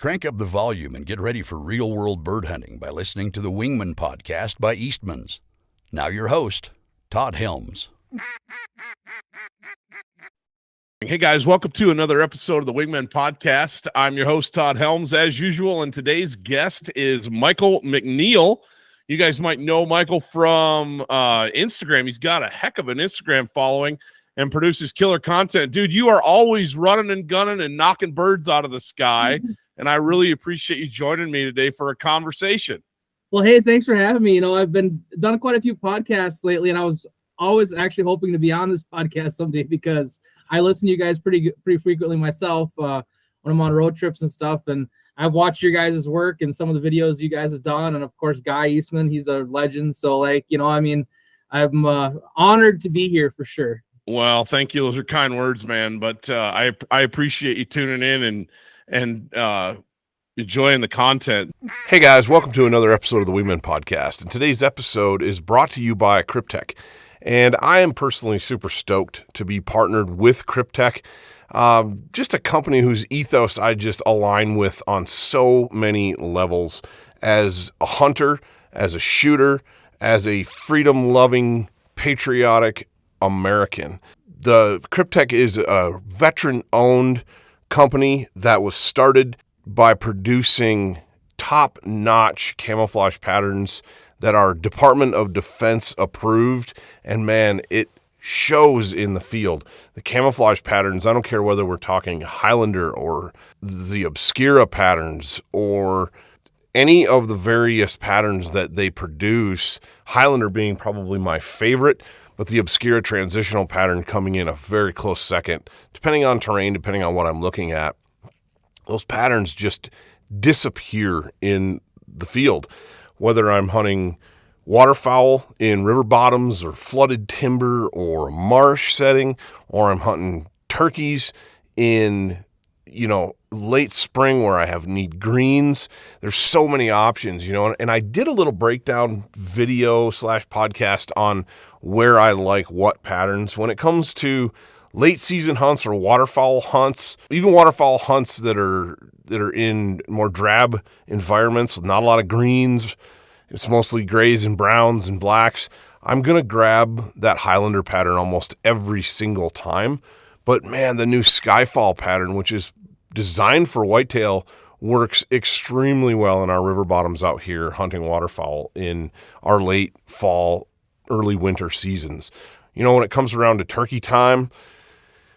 Crank up the volume and get ready for real-world bird hunting by listening to the Wingmen Podcast by Eastman's. Now your host, Todd Helms. Hey guys, welcome to another episode of the Wingmen Podcast. I'm your host, Todd Helms, as usual, and today's guest is Michael McNeal. You guys might know Michael from Instagram. He's got a heck of an Instagram following and produces killer content. Dude, you are always running and gunning and knocking birds out of the sky, and I really appreciate you joining me today for a conversation. Well, hey, thanks for having me. I've done quite a few podcasts lately, and I was always actually hoping to be on this podcast someday because I listen to you guys pretty frequently myself when I'm on road trips and stuff. And I've watched your guys' work and some of the videos you guys have done. And of course, Guy Eastman, he's a legend. So I'm honored to be here for sure. Well, thank you. Those are kind words, man. But I appreciate you tuning in and enjoying the content. Hey guys, welcome to another episode of the Wingmen Podcast. And today's episode is brought to you by Cryptek. And I am personally super stoked to be partnered with Cryptek. Just a company whose ethos I just align with on so many levels. As a hunter, as a shooter, as a freedom-loving, patriotic American. The Cryptek is a veteran-owned company that was started by producing top-notch camouflage patterns that are Department of Defense approved, and man, it shows in the field. The camouflage patterns, I don't care whether we're talking Highlander or the Obscura patterns or any of the various patterns that they produce, Highlander being probably my favorite, but the Obscura transitional pattern coming in a very close second, depending on terrain, depending on what I'm looking at. Those patterns just disappear in the field. Whether I'm hunting waterfowl in river bottoms or flooded timber or marsh setting, or I'm hunting turkeys in, late spring where I need greens. There's so many options, and I did a little breakdown video / podcast on where I like what patterns when it comes to late season hunts or waterfowl hunts, even waterfowl hunts that are in more drab environments with not a lot of greens. It's mostly grays and browns and blacks. I'm going to grab that Highlander pattern almost every single time. But man, the new Skyfall pattern, which is designed for whitetail, works extremely well in our river bottoms out here hunting waterfowl in our late fall, early winter seasons. When it comes around to turkey time,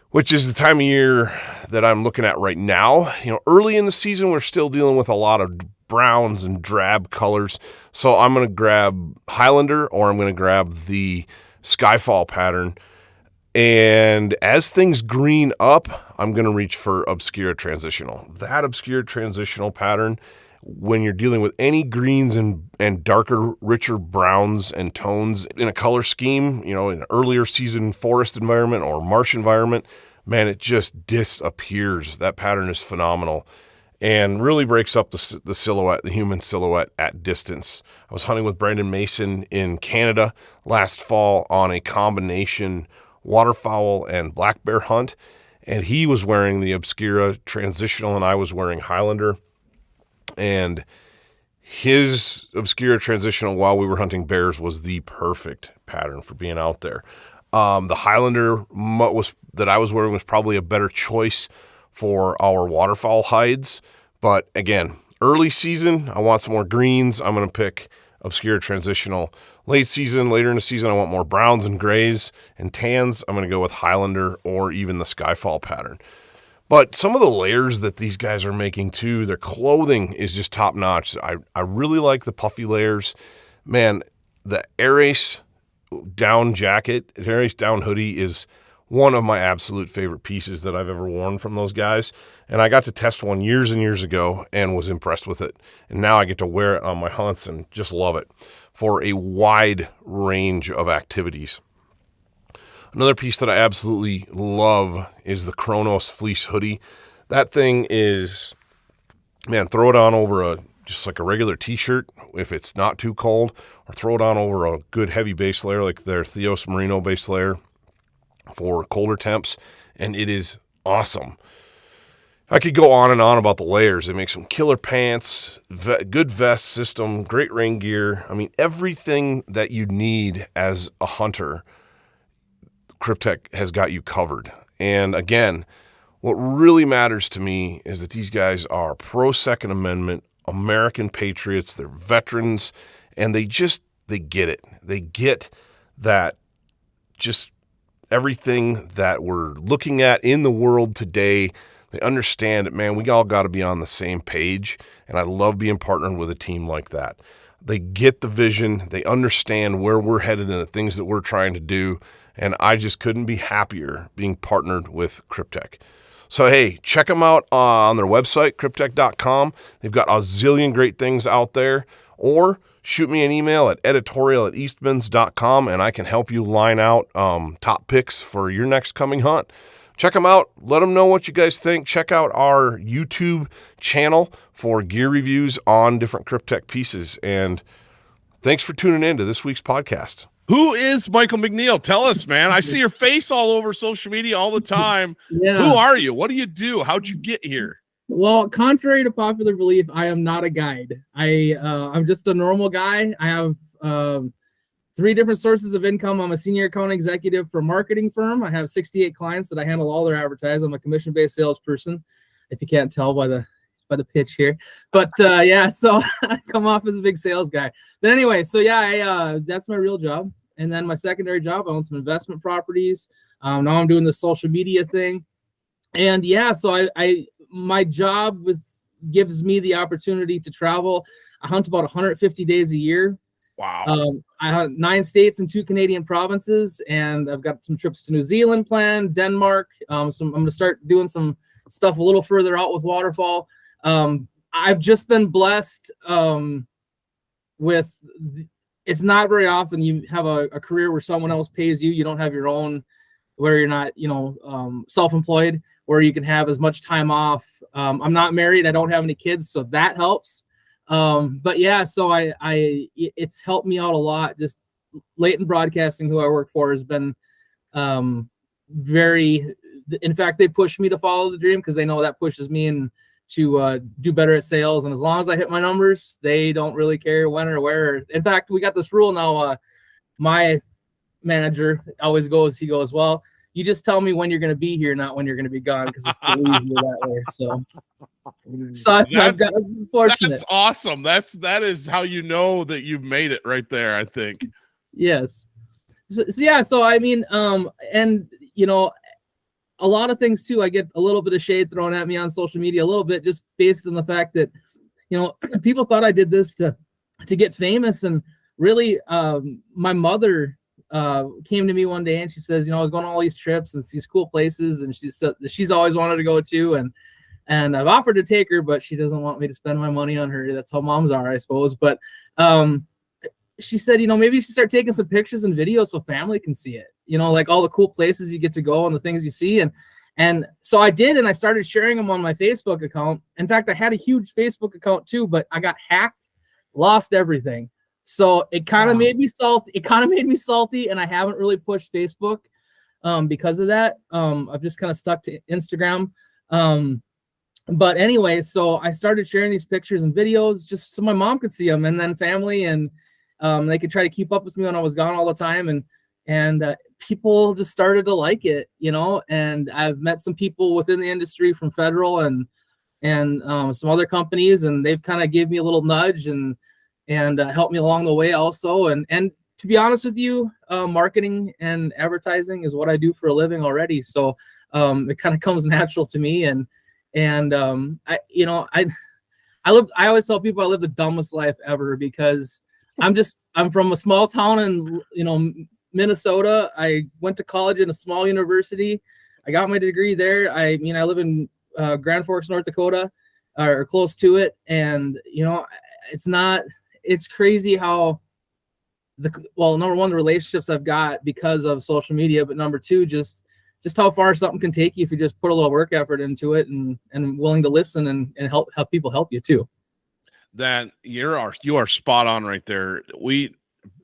which is the time of year that I'm looking at right now. Early in the season, we're still dealing with a lot of browns and drab colors. So I'm going to grab Highlander or I'm going to grab the Skyfall pattern. And as things green up, I'm going to reach for Obscura transitional. That Obscura transitional pattern, when you're dealing with any greens and darker, richer browns and tones in a color scheme, in an earlier season forest environment or marsh environment, man, it just disappears. That pattern is phenomenal and really breaks up the silhouette, the human silhouette at distance. I was hunting with Brandon Mason in Canada last fall on a combination waterfowl and black bear hunt, and he was wearing the Obscura transitional and I was wearing Highlander. And his Obscura transitional while we were hunting bears was the perfect pattern for being out there. The Highlander that I was wearing was probably a better choice for our waterfowl hides. But again, early season, I want some more greens. I'm going to pick Obscura transitional. Later in the season, I want more browns and grays and tans. I'm going to go with Highlander or even the Skyfall pattern. But some of the layers that these guys are making too, their clothing is just top notch. I really like the puffy layers. Man, the Air Ace down jacket, Air Ace down hoodie is one of my absolute favorite pieces that I've ever worn from those guys. And I got to test one years and years ago and was impressed with it. And now I get to wear it on my hunts and just love it for a wide range of activities. Another piece that I absolutely love is the Kronos fleece hoodie. That thing is, man, throw it on over just like a regular t-shirt if it's not too cold, or throw it on over a good heavy base layer like their Theos Merino base layer for colder temps, and it is awesome. I could go on and on about the layers. They make some killer pants, good vest system, great rain gear. I mean, everything that you need as a hunter, Kryptek has got you covered. And again, what really matters to me is that these guys are pro-Second Amendment, American patriots, they're veterans, and they get it. They get that just everything that we're looking at in the world today. They understand it, man. We all got to be on the same page, and I love being partnered with a team like that. They get the vision. They understand where we're headed and the things that we're trying to do, and I just couldn't be happier being partnered with Kryptek. So, hey, check them out on their website, kryptek.com. They've got a zillion great things out there, or shoot me an email at editorial@eastmans.com, and I can help you line out top picks for your next coming hunt. Check them out. Let them know what you guys think. Check out our YouTube channel for gear reviews on different Kryptek pieces. And thanks for tuning in to this week's podcast. Who is Michael McNeal? Tell us, man. I see your face all over social media all the time. Yeah. Who are you? What do you do? How'd you get here? Well, contrary to popular belief, I am not a guide. I'm just a normal guy. I have 3 different sources of income. I'm a senior account executive for a marketing firm. I have 68 clients that I handle all their advertising. I'm a commission-based salesperson, if you can't tell by the pitch here. But yeah, so I come off as a big sales guy. But anyway, so yeah, that's my real job. And then my secondary job, I own some investment properties. Now I'm doing the social media thing. And yeah, so my job gives me the opportunity to travel. I hunt about 150 days a year. Wow. I hunt 9 states and 2 Canadian provinces, and I've got some trips to New Zealand planned, Denmark. I'm going to start doing some stuff a little further out with waterfowl. I've just been blessed with it's not very often you have a career where someone else pays you. You don't have your own, where you're not, self-employed, where you can have as much time off. I'm not married. I don't have any kids, so that helps. But yeah, so it's helped me out a lot. Just Leighton Broadcasting, who I work for, has been in fact, they push me to follow the dream because they know that pushes me and to do better at sales. And as long as I hit my numbers, they don't really care when or where. In fact, we got this rule now. My manager always goes, well, you just tell me when you're going to be here, not when you're going to be gone, because it's easier that way. So I've got fortunate. That's awesome. That is how you know that you've made it right there, I think. Yes. So yeah. So I mean, and a lot of things too. I get a little bit of shade thrown at me on social media, a little bit, just based on the fact that people thought I did this to get famous, and really, my mother came to me one day and she says, I was going on all these trips and these cool places, and she said that she's always wanted to go to, and I've offered to take her, but she doesn't want me to spend my money on her. That's how moms are, I suppose. But she said, maybe you should start taking some pictures and videos so family can see it, like all the cool places you get to go and the things you see. And so I did, and I started sharing them on my Facebook account. In fact, I had a huge Facebook account too, but I got hacked, lost everything. So it kind of made me salty. And I haven't really pushed Facebook because of that. I've just kind of stuck to Instagram. But anyway, so I started sharing these pictures and videos just so my mom could see them, and then family, and they could try to keep up with me when I was gone all the time. And people just started to like it, and I've met some people within the industry from Federal and some other companies, and they've kind of gave me a little nudge and helped me along the way also. And to be honest with you, marketing and advertising is what I do for a living already. So it kind of comes natural to me. I always tell people I live the dumbest life ever, because I'm from a small town in, Minnesota. I went to college in a small university. I got my degree there. I live in Grand Forks, North Dakota, or close to it. And, it's crazy how number one, the relationships I've got because of social media, but number two, just how far something can take you if you just put a little work effort into it and willing to listen and help people help you too. That you are spot on right there.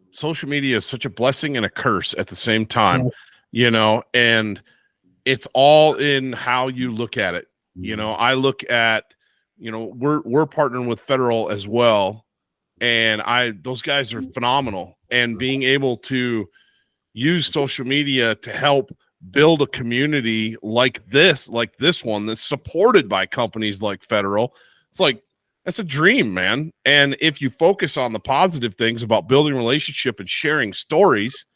Social media is such a blessing and a curse at the same time, Yes. and it's all in how you look at it. I look at, we're partnering with Federal as well. And those guys are phenomenal, and being able to use social media to help build a community like this one that's supported by companies like Federal. It's like, that's a dream, man. And if you focus on the positive things about building relationship and sharing stories,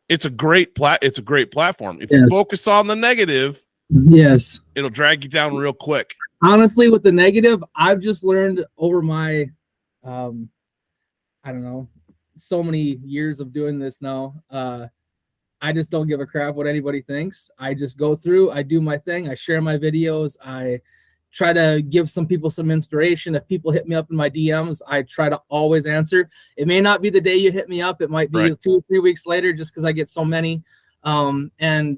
it's a great platform. If you focus on the negative, it'll drag you down real quick. Honestly, with the negative, I've just learned over my I don't know, so many years of doing this now. I just don't give a crap what anybody thinks. I just go through, I do my thing, I share my videos, I try to give some people some inspiration. If people hit me up in my DMs, I try to always answer. It may not be the day you hit me up, it might be 2 or 3 weeks later, just because I get so many. And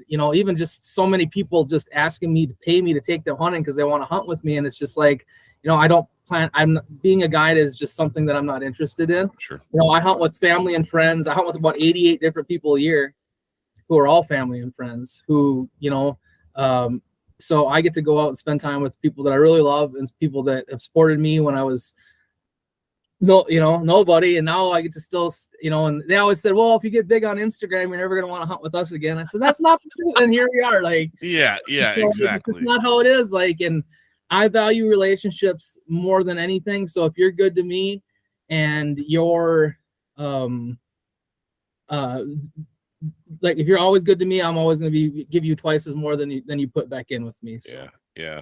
even just so many people just asking me to pay me to take them hunting because they want to hunt with me. And it's just like, I don't plan. Being a guide is just something that I'm not interested in. Sure. I hunt with family and friends. I hunt with about 88 different people a year who are all family and friends who, so I get to go out and spend time with people that I really love and people that have supported me when I was nobody. And now I get to still, and they always said, well, if you get big on Instagram, you're never going to want to hunt with us again. I said, that's not the truth. And here we are. Like, exactly. It's just not how it is. Like, and I value relationships more than anything. So if you're good to me and you're, like if you're always good to me, I'm always going to give you twice as more than you put back in with me. So. Yeah.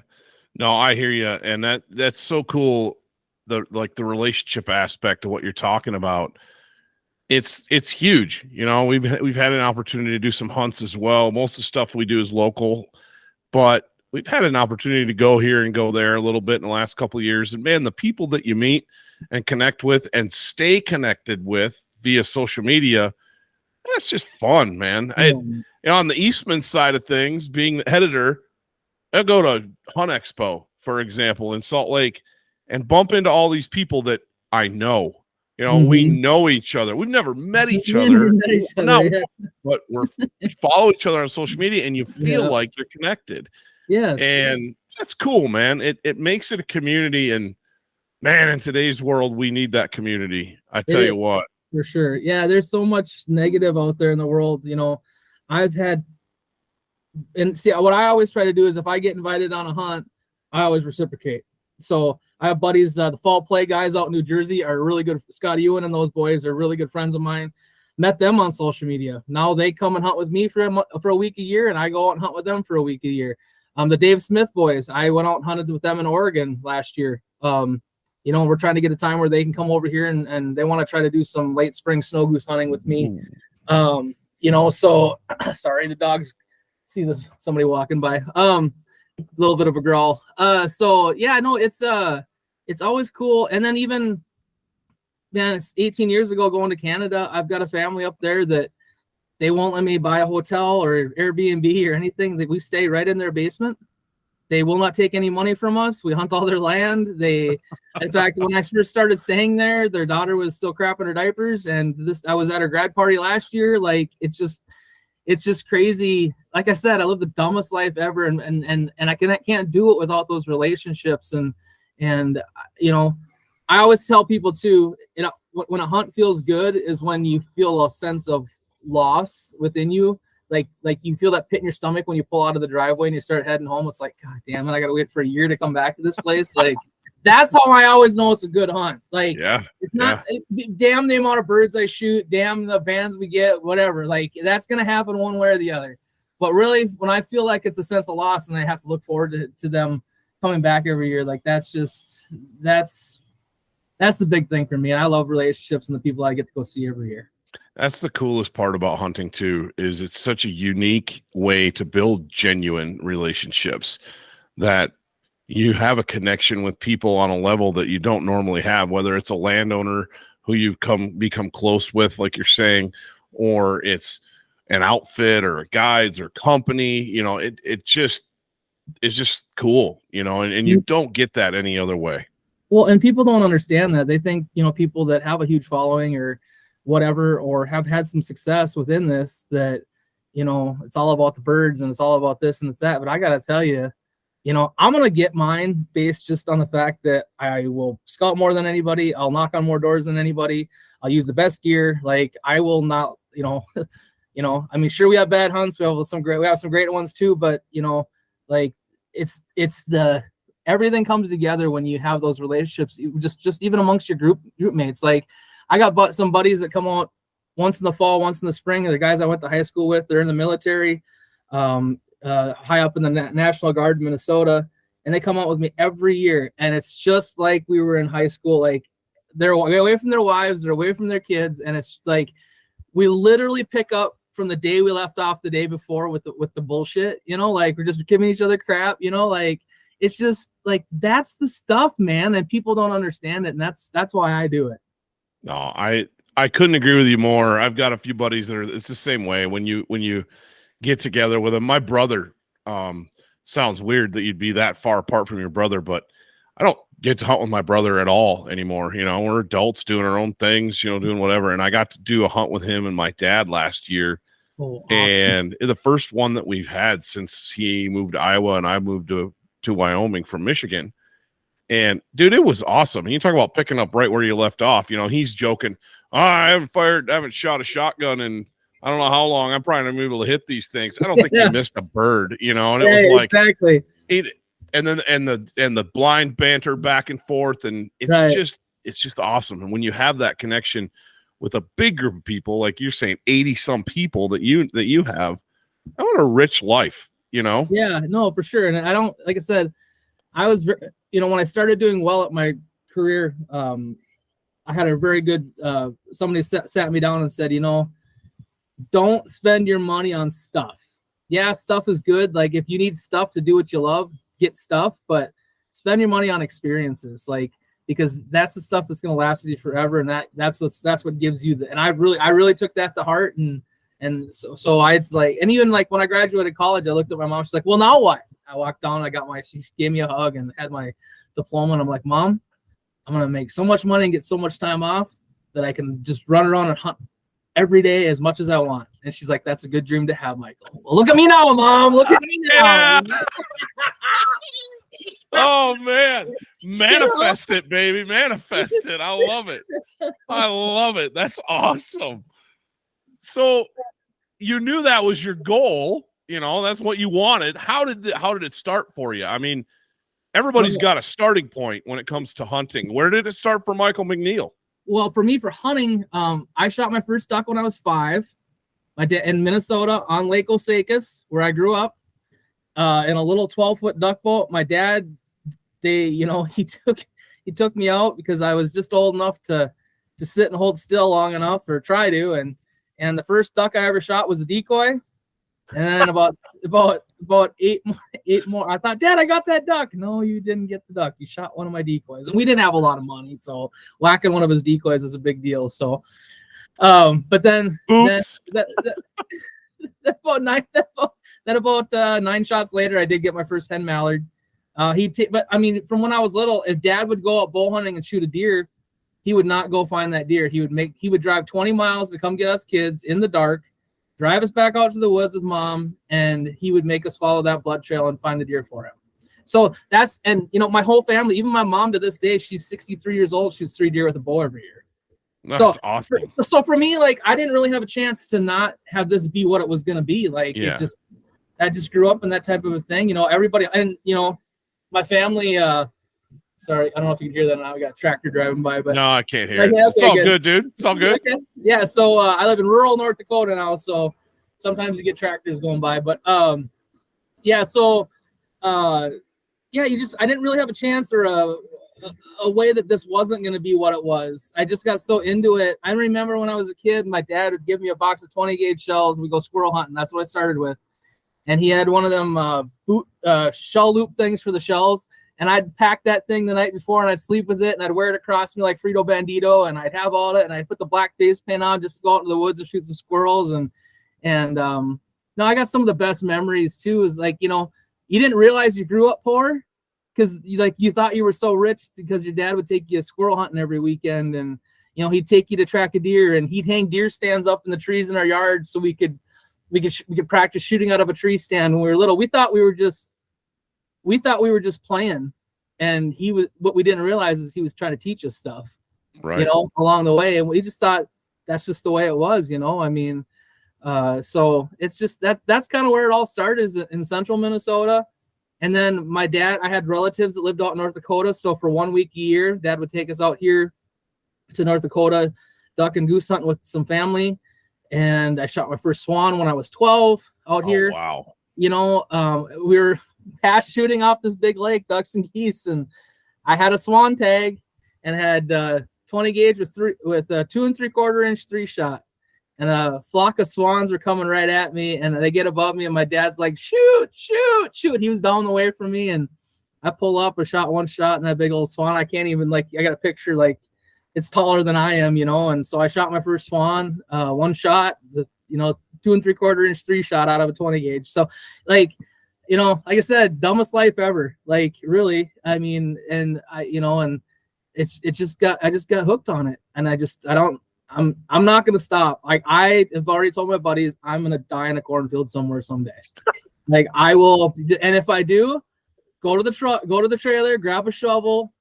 No, I hear you. And that's so cool. The relationship aspect of what you're talking about. It's huge. We've had an opportunity to do some hunts as well. Most of the stuff we do is local, but we've had an opportunity to go here and go there a little bit in the last couple of years. And man, the people that you meet and connect with and stay connected with via social media, that's just fun, man. On the Eastman side of things, being the editor, I go to Hunt Expo, for example, in Salt Lake and bump into all these people that I know. We know each other. We've never met each other, but we follow each other on social media, and you feel like you're connected. Yes. And that's cool, man. It makes it a community, and man, in today's world, we need that community. I tell you what. For sure. Yeah, there's so much negative out there in the world. I've had, and see, what I always try to do is if I get invited on a hunt, I always reciprocate. So I have buddies, the Fall Play guys out in New Jersey are really good. Scott Ewan and those boys are really good friends of mine. Met them on social media. Now they come and hunt with me for a week a year, and I go out and hunt with them for a week a year. The Dave Smith boys, I went out and hunted with them in Oregon last year. We're trying to get a time where they can come over here and they want to try to do some late spring snow goose hunting with me. So sorry, the dogs sees somebody walking by. A little bit of a growl. It's always cool. And then even, man, it's 18 years ago going to Canada. I've got a family up there that they won't let me buy a hotel or Airbnb or anything. That we stay right in their basement. They will not take any money from us. We hunt all their land. In fact, when I first started staying there, their daughter was still crapping her diapers. And I was at her grad party last year. Like, it's just crazy. Like I said, I live the dumbest life ever. And I can't do it without those relationships. And I always tell people too, when a hunt feels good is when you feel a sense of loss within you. Like you feel that pit in your stomach when you pull out of the driveway and you start heading home. It's like, God damn it, I got to wait for a year to come back to this place. Like, that's how I always know it's a good hunt. Like, it's not, damn the amount of birds I shoot, damn the bands we get, whatever. Like, that's going to happen one way or the other. But really, when I feel like it's a sense of loss and I have to look forward to them coming back every year, like that's the big thing for me. I love relationships and the people I get to go see every year. That's the coolest part about hunting too, is it's such a unique way to build genuine relationships, that you have a connection with people on a level that you don't normally have, whether it's a landowner who you become close with, like you're saying, or it's an outfit or a guides or company. It's just cool, and you don't get that any other way. Well, and people don't understand that. They think, people that have a huge following or whatever, or have had some success within this, that, it's all about the birds and it's all about this and it's that. But I got to tell you, I'm going to get mine based just on the fact that I will scout more than anybody. I'll knock on more doors than anybody. I'll use the best gear. Like, I will not, I mean, sure, we have bad hunts. We have some great ones too, but like it's everything comes together when you have those relationships, just even amongst your group mates. Like, I got some buddies that come out once in the fall, once in the spring. They're guys I went to high school with. They're in the military, high up in the National Guard in Minnesota, and they come out with me every year. And it's just like we were in high school. Like, they're away from their wives, they're away from their kids, and it's like we literally pick up from the day we left off the day before with the bullshit. Like, we're just giving each other crap. Like, it's just like, that's the stuff, man, and people don't understand it, and that's why I do it. No, I couldn't agree with you more. I've got a few buddies that it's the same way. When you get together with them, my brother, sounds weird that you'd be that far apart from your brother, but I don't get to hunt with my brother at all anymore. We're adults doing our own things, doing whatever. And I got to do a hunt with him and my dad last year. Oh, awesome. And the first one that we've had since he moved to Iowa and I moved to Wyoming from Michigan. And dude, it was awesome. You talk about picking up right where you left off. He's joking. I haven't shot a shotgun in I don't know how long. I'm probably not gonna be able to hit these things. I don't think he missed a bird, and it was like exactly. And the blind banter back and forth, and it's just awesome. And when you have that connection with a big group of people, like you're saying, 80 some people that you have, what a rich life, Yeah, no, for sure. And I don't, like I said, I was, when I started doing well at my career, I had a very good, somebody sat me down and said, don't spend your money on stuff. Yeah, stuff is good. Like, if you need stuff to do what you love, get stuff, but spend your money on experiences, like, because that's the stuff that's going to last with you forever. And that's what gives you and I really took that to heart. And so it's like, and even like when I graduated college, I looked at my mom, she's like, well, now what? I walked down, she gave me a hug and had my diploma. And I'm like, Mom, I'm going to make so much money and get so much time off that I can just run around and hunt every day as much as I want. And she's like, that's a good dream to have, Michael. Well, look at me now, Mom. Look at me now. Oh, man. Manifest it, baby. Manifest it. I love it. I love it. That's awesome. So you knew that was your goal. That's what you wanted. How did it start for you? I mean, everybody's got a starting point when it comes to hunting. Where did it start for Michael McNeal? Well, for me, for hunting, I shot my first duck when I was 5. My dad in Minnesota on Lake Osakis, where I grew up, in a little 12-foot duck boat. My dad, he took me out because I was just old enough to sit and hold still long enough, or try to. And the first duck I ever shot was a decoy. And then about 8 more. I thought, Dad, I got that duck. No, you didn't get the duck. You shot one of my decoys. And we didn't have a lot of money, so whacking one of his decoys is a big deal. So, but then about 9 shots later, I did get my first hen mallard. But I mean, from when I was little, if Dad would go out bow hunting and shoot a deer, he would not go find that deer. He would drive 20 miles to come get us kids in the dark, drive us back out to the woods with Mom, and he would make us follow that blood trail and find the deer for him. So my whole family, even my mom to this day, she's 63 years old, shoots 3 deer with a bow every year. That's awesome. So for me, like, I didn't really have a chance to not have this be what it was going to be. Like, I just grew up in that type of a thing, everybody, and, my family, sorry, I don't know if you can hear that now. We got a tractor driving by, but no, I can't hear it. It's all good, dude. It's all good. Okay. Yeah. So I live in rural North Dakota now, so sometimes you get tractors going by. But I didn't really have a chance or a way that this wasn't going to be what it was. I just got so into it. I remember when I was a kid, my dad would give me a box of 20 gauge shells. We go squirrel hunting. That's what I started with. And he had one of them shell loop things for the shells. And I'd pack that thing the night before, and I'd sleep with it, and I'd wear it across me like Frito Bandito, and I'd have all of it, and I'd put the black face paint on just to go out into the woods and shoot some squirrels. I got some of the best memories too. Is like, you didn't realize you grew up poor because you thought you were so rich because your dad would take you squirrel hunting every weekend, and he'd take you to track a deer, and he'd hang deer stands up in the trees in our yard so we could practice shooting out of a tree stand when we were little. We thought we were just we thought we were just playing, and what we didn't realize is he was trying to teach us stuff, Right. Along the way. And we just thought that's just the way it was, I mean, so it's just that's kind of where it all started, is in central Minnesota. And then I had relatives that lived out in North Dakota. So for 1 week a year, Dad would take us out here to North Dakota, duck and goose hunting with some family. And I shot my first swan when I was 12 out here. Wow. We were past shooting off this big lake, ducks and geese. And I had a swan tag and had 20 gauge with 2 3/4 inch 3-shot. And a flock of swans were coming right at me, and they get above me, and my dad's like, shoot. He was down the way from me, and I pull up, I shot one shot, and that big old swan, I can't even, I got a picture, it's taller than I am, and so I shot my first swan, one shot, 2 3/4 inch 3-shot out of a 20 gauge. So, like I said, dumbest life ever, really. I mean, and I just got hooked on it, and I'm not gonna stop. I have already told my buddies I'm gonna die in a cornfield somewhere someday. I will, and if I do, go to the truck, go to the trailer, grab a shovel,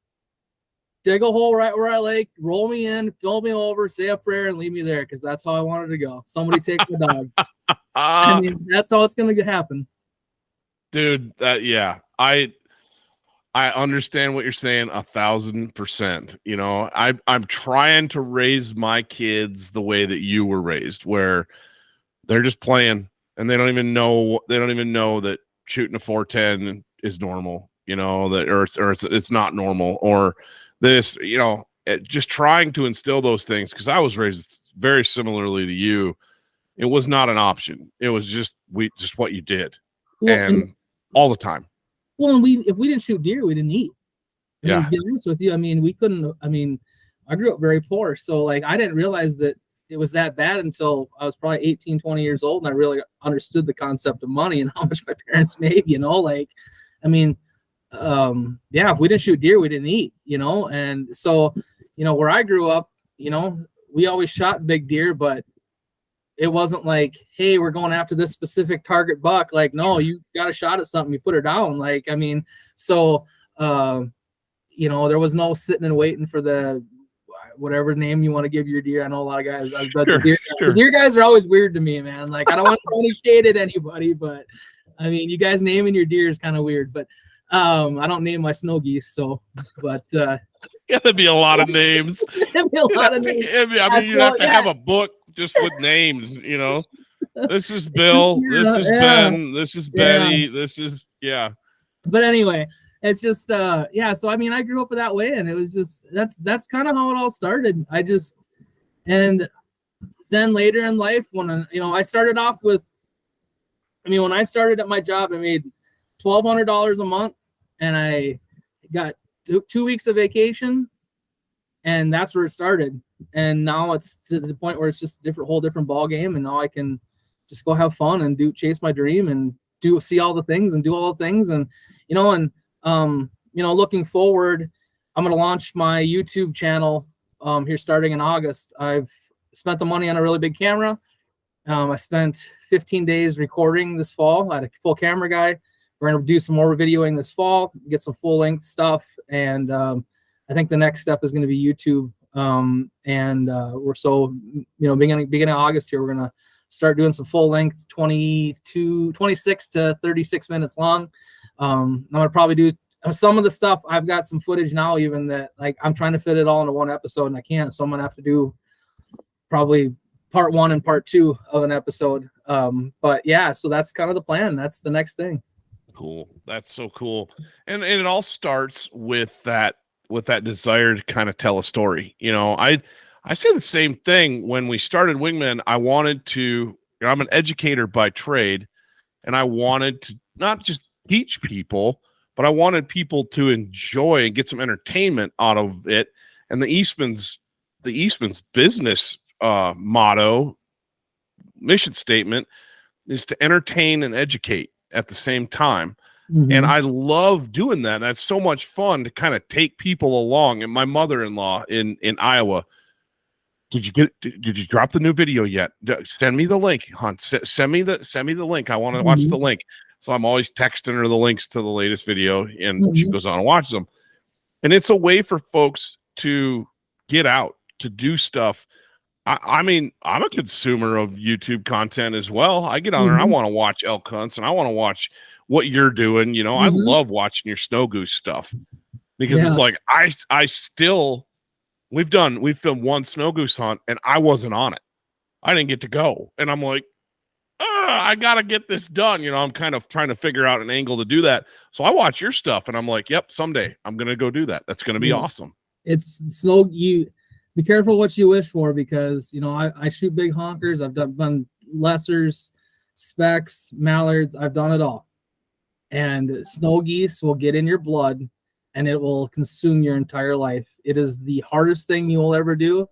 dig a hole right where I like, roll me in, fill me over, say a prayer, and leave me there, because that's how I wanted to go. Somebody take my dog. I mean, that's how it's gonna happen. Dude, yeah. I understand what you're saying 1,000%. I'm trying to raise my kids the way that you were raised, where they're just playing and they don't even know that shooting a 410 is normal, or it's not normal, or this, just trying to instill those things. Cause I was raised very similarly to you. It was not an option. It was just what you did. Well, and all the time. Well, and if we didn't shoot deer, we didn't eat. To be honest with you, I mean, we couldn't. I mean, I grew up very poor, so I didn't realize that it was that bad until I was probably 18, 20 years old, and I really understood the concept of money and how much my parents made. I mean, if we didn't shoot deer, we didn't eat. And so, where I grew up, we always shot big deer, but it wasn't like, hey, we're going after this specific target buck. No, you got a shot at something, you put her down. So, there was no sitting and waiting for the whatever name you want to give your deer. I know a lot of guys, the deer guys are always weird to me, man. I don't want to throw any shade at anybody, but I mean, you guys naming your deer is kind of weird, but I don't name my snow geese. So, but that'd be a lot of names. That'd be a lot of names. I mean, you'd have to have a book just with names, This is Bill. This is Ben. This is Betty. This is, But anyway, it's just, So, I mean, I grew up that way, and it was just, that's kind of how it all started. And then later in life, when, I started off with, when I started at my job, I made $1,200 a month, and I got 2 weeks of vacation, and that's where it started. And now it's to the point where it's just whole different ball game. And now I can just go have fun and chase my dream and see all the things and do all the things. And, looking forward, I'm going to launch my YouTube channel here starting in August. I've spent the money on a really big camera. I spent 15 days recording this fall. I had a full camera guy. We're going to do some more videoing this fall, get some full length stuff. And I think the next step is going to be YouTube. Beginning of August here, we're going to start doing some full length 26 to 36 minutes long. I'm going to probably do some of the stuff. I've got some footage now, even that I'm trying to fit it all into one episode and I can't. So I'm going to have to do probably part 1 and part 2 of an episode. So that's kind of the plan. That's the next thing. Cool. That's so cool. And it all starts with that desire to kind of tell a story. I say the same thing when we started Wingmen. I wanted to, I'm an educator by trade, and I wanted to not just teach people, but I wanted people to enjoy and get some entertainment out of it. And the Eastman's business mission statement is to entertain and educate at the same time. Mm-hmm. And I love doing that. That's so much fun to kind of take people along. And my mother-in-law in Iowa, did you drop the new video yet? Send me the link, hon. Send me the link. I want to watch the link. So I'm always texting her the links to the latest video, and she goes on and watches them. And it's a way for folks to get out, to do stuff. I mean, I'm a consumer of YouTube content as well. I get on there, I want to watch elk hunts, and I want to watch what you're doing. You know, I love watching your snow goose stuff because it's like we've filmed one snow goose hunt, and I wasn't on it. I didn't get to go, and I'm like, I got to get this done. You know, I'm kind of trying to figure out an angle to do that. So I watch your stuff, and I'm like, yep, someday I'm going to go do that. That's going to be awesome. It's snow. Be careful what you wish for, because, you know, I shoot big honkers. I've done lessers, specks, mallards. I've done it all. And snow geese will get in your blood, and it will consume your entire life. It is the hardest thing you will ever do.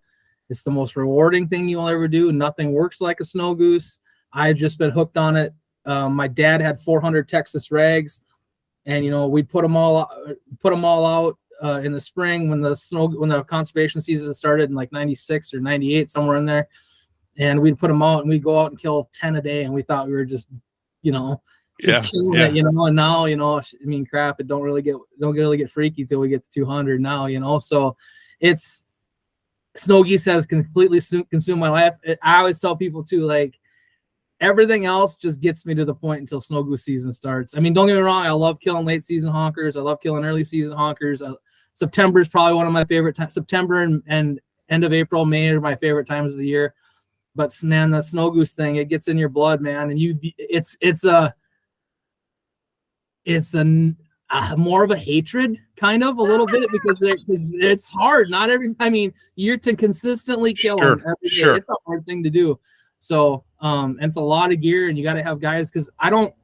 It's the most rewarding thing you will ever do. Nothing works like a snow goose. I've just been hooked on it. My dad had 400 Texas rags, and, you know, we'd put them all out. In the spring when the conservation season started in like 96 or 98, somewhere in there, and we'd put them out and we'd go out and kill 10 a day, and we thought we were just, you know, killing it, you know. And now, you know, I mean, crap, it don't really get freaky till we get to 200 now, you know. So it's snow geese has completely consumed my life. I always tell people too, like, everything else just gets me to the point until snow goose season starts. I mean, don't get me wrong, I love killing late season honkers. I love killing early season honkers. September is probably one of my favorite times. September and end of April, May are my favorite times of the year. But man, the snow goose thing, it gets in your blood, man. And it's more of a hatred, kind of, a little bit, because it's hard. Not every, I mean, you're to consistently kill them every day. It's a hard thing to do. So, and it's a lot of gear, and you got to have guys, because I'm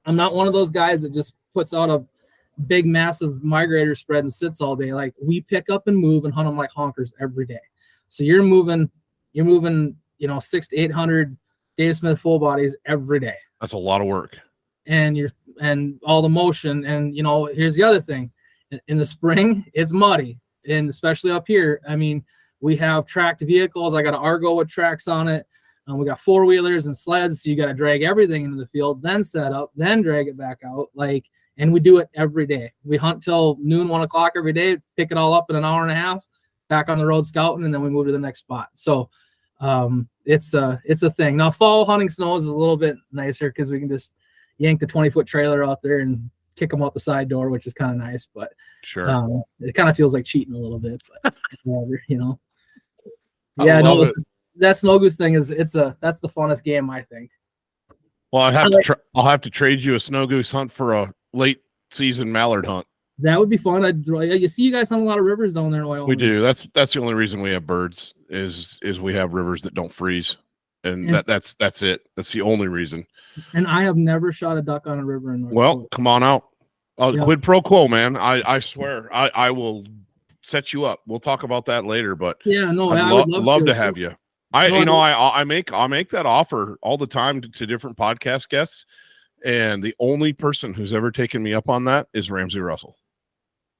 not one of those guys that just puts out a big, massive migrator spread and sits all day. Like, we pick up and move and hunt them like honkers every day. So you're moving, you know, 600 to 800 Dave Smith full bodies every day. That's a lot of work. And all the motion. And, you know, here's the other thing. In the spring, it's muddy, and especially up here. I mean, we have tracked vehicles. I got an Argo with tracks on it. We got 4-wheelers and sleds, so you got to drag everything into the field, then set up, then drag it back out. Like, and we do it every day. We hunt till noon, 1 o'clock every day, pick it all up in an hour and a half, back on the road scouting, and then we move to the next spot. So it's a thing. Now, fall hunting snows is a little bit nicer because we can just yank the 20-foot trailer out there and kick them out the side door, which is kind of nice. But it kind of feels like cheating a little bit, but whatever, you know. Yeah, no, that snow goose thing that's the funnest game, I think. Well, I'll have to trade you a snow goose hunt for a late season mallard hunt. That would be fun. You see, you guys hunt a lot of rivers down there in Wyoming. We do. That's the only reason we have birds is we have rivers that don't freeze, and that's it. That's the only reason. And I have never shot a duck on a river in North Dakota. Come on out. Quid pro quo, man. I swear, I will set you up. We'll talk about that later. But yeah, no, I would love to have you. I make that offer all the time to different podcast guests, and the only person who's ever taken me up on that is Ramsey Russell.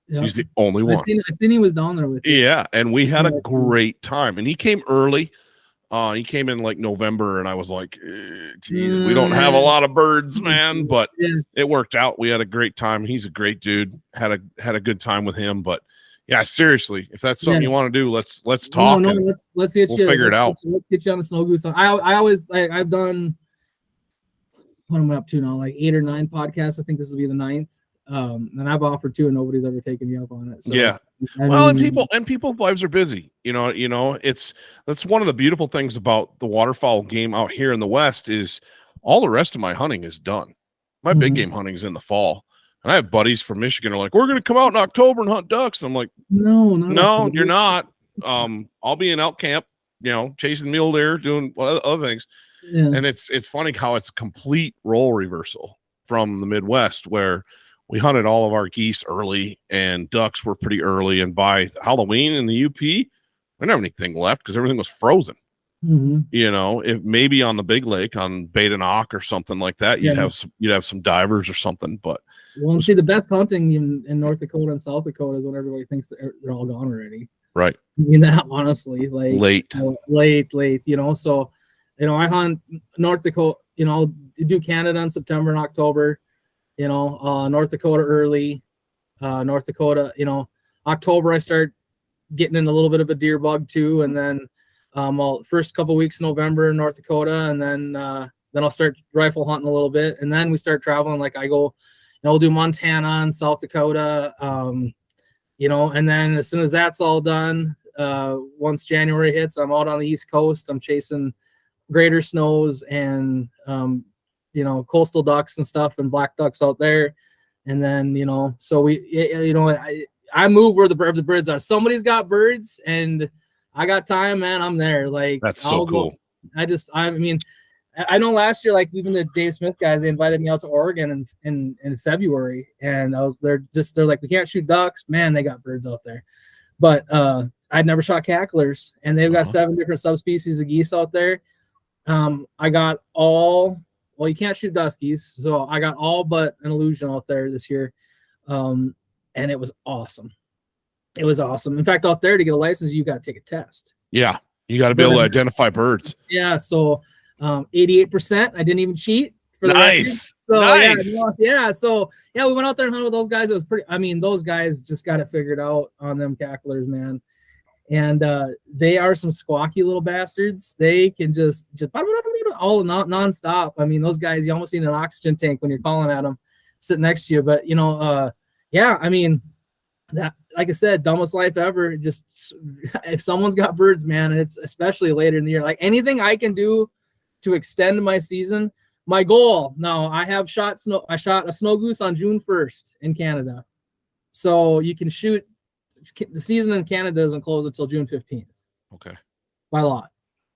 Yep. He's the only one. I seen he was down there with you. Yeah, and we had a great time. And he came early. He came in like November, and I was like, geez, we don't have a lot of birds, man. But it worked out. We had a great time. He's a great dude. Had a good time with him. But yeah, seriously, if that's something you want to do, let's talk. No, let's get we'll figure it out. Let's get you on the snow goose. I always I've done, what am I up to now? Like 8 or 9 podcasts. I think this will be the 9th. And I've offered 2, and nobody's ever taken me up on it. So, yeah. And people's lives are busy. You know, that's one of the beautiful things about the waterfowl game out here in the West is all the rest of my hunting is done. My big game hunting is in the fall. And I have buddies from Michigan who are like, we're going to come out in October and hunt ducks. And I'm like, no, you're not. I'll be in elk camp, you know, chasing mule deer, doing other things. Yeah. And it's funny how it's a complete role reversal from the Midwest, where we hunted all of our geese early and ducks were pretty early. And by Halloween in the UP, we didn't have anything left because everything was frozen. You know, if maybe on the big lake on Badenoch or something like that, you'd have some divers or something. But well, see, the best hunting in North Dakota and South Dakota is when everybody thinks they're all gone already. Right. I mean, that honestly, like late, you know. So, you know, I hunt North Dakota. do Canada in September and October, North Dakota early, North Dakota, October I start getting in a little bit of a deer bug too. And then first couple weeks in November in North Dakota, and then I'll start rifle hunting a little bit. And then we start traveling. Like I go, we'll do Montana and South Dakota, and then as soon as that's all done, once January hits, I'm out on the East Coast. I'm chasing greater snows and, coastal ducks and stuff and black ducks out there. And then, so I move where the birds are. Somebody's got birds and I got time, man. I'm there. Like, that's so cool. I know last year, like even the Dave Smith guys, they invited me out to Oregon in February, and they're like, we can't shoot ducks, man. They got birds out there, but I'd never shot cacklers, and they've got 7 different subspecies of geese out there. I got you can't shoot duskies, so I got all but an illusion out there this year, and it was awesome. It was awesome. In fact, out there to get a license, you got to take a test. Yeah, you got to be able to identify birds. Yeah, so 88%. I didn't even cheat. Nice. So, nice. So we went out there and hunted with those guys. It was pretty. Those guys just got it figured out on them cacklers, man. And they are some squawky little bastards. They can just all nonstop. Those guys, you almost need an oxygen tank when you're calling at them, sitting next to you. But that, like I said, dumbest life ever. Just if someone's got birds, man, it's especially later in the year. Like anything I can do to extend my season. My goal now, I shot a snow goose on June 1st in Canada. So you can shoot, the season in Canada doesn't close until June 15th. Okay. By law.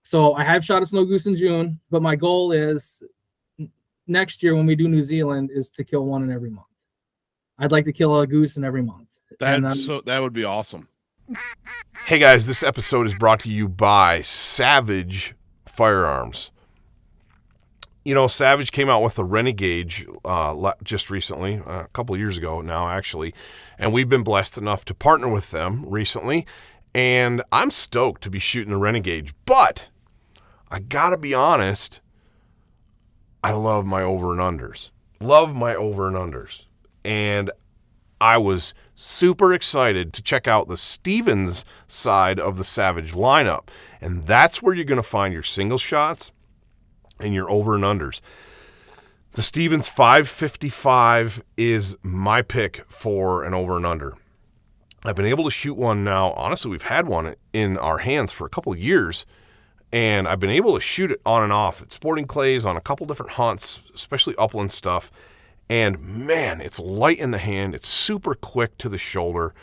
So I have shot a snow goose in June, but my goal is next year when we do New Zealand is to kill one in every month. I'd like to kill a goose in every month. That would be awesome. Hey guys, this episode is brought to you by Savage Firearms. Savage came out with a Renegade just recently, a couple of years ago now, actually, and we've been blessed enough to partner with them recently, and I'm stoked to be shooting the Renegade, but I gotta be honest, I love my over and unders. And I was super excited to check out the Stevens side of the Savage lineup, and that's where you're going to find your single shots and your over and unders. The Stevens 555 is my pick for an over and under. I've been able to shoot one now. Honestly, we've had one in our hands for a couple of years, and I've been able to shoot it on and off at sporting clays on a couple different hunts, especially upland stuff. And man, it's light in the hand. It's super quick to the shoulder.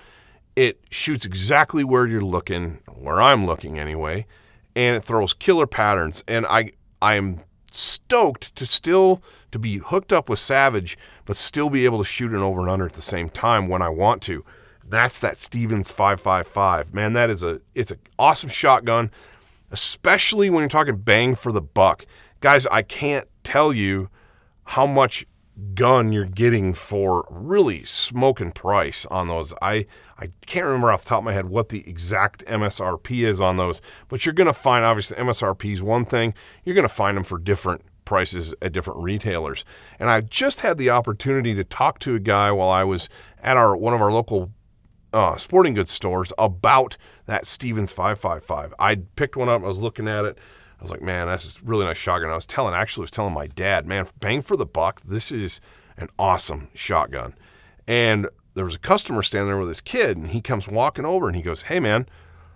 It shoots exactly where you're looking, where I'm looking anyway, and it throws killer patterns. And I am stoked to be hooked up with Savage, but still be able to shoot an over and under at the same time when I want to. That's that Stevens 555. Man, it's an awesome shotgun, especially when you're talking bang for the buck. Guys, I can't tell you how much gun you're getting for really smoking price on those. I can't remember off the top of my head what the exact MSRP is on those, but you're going to find, obviously, MSRP is one thing. You're going to find them for different prices at different retailers. And I just had the opportunity to talk to a guy while I was at one of our local sporting goods stores about that Stevens 555. I picked one up. I was looking at it. I was like, man, that's a really nice shotgun. I was telling my dad, man, bang for the buck, this is an awesome shotgun. And there was a customer standing there with his kid, and he comes walking over, and he goes, hey, man,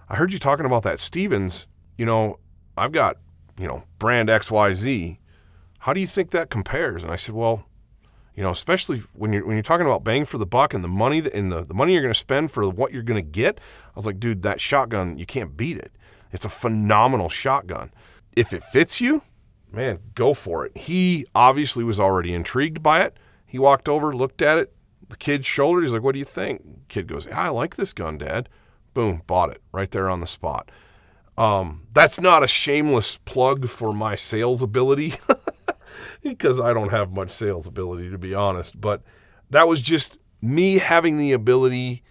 I heard you talking about that Stevens. I've got, brand XYZ. How do you think that compares? And I said, well, especially when you're talking about bang for the buck and the money the money you're going to spend for what you're going to get, I was like, dude, that shotgun, you can't beat it. It's a phenomenal shotgun. If it fits you, man, go for it. He obviously was already intrigued by it. He walked over, looked at it, the kid's shoulder. He's like, what do you think? Kid goes, I like this gun, Dad. Boom, bought it right there on the spot. That's not a shameless plug for my sales ability because I don't have much sales ability, to be honest. But that was just me having the ability,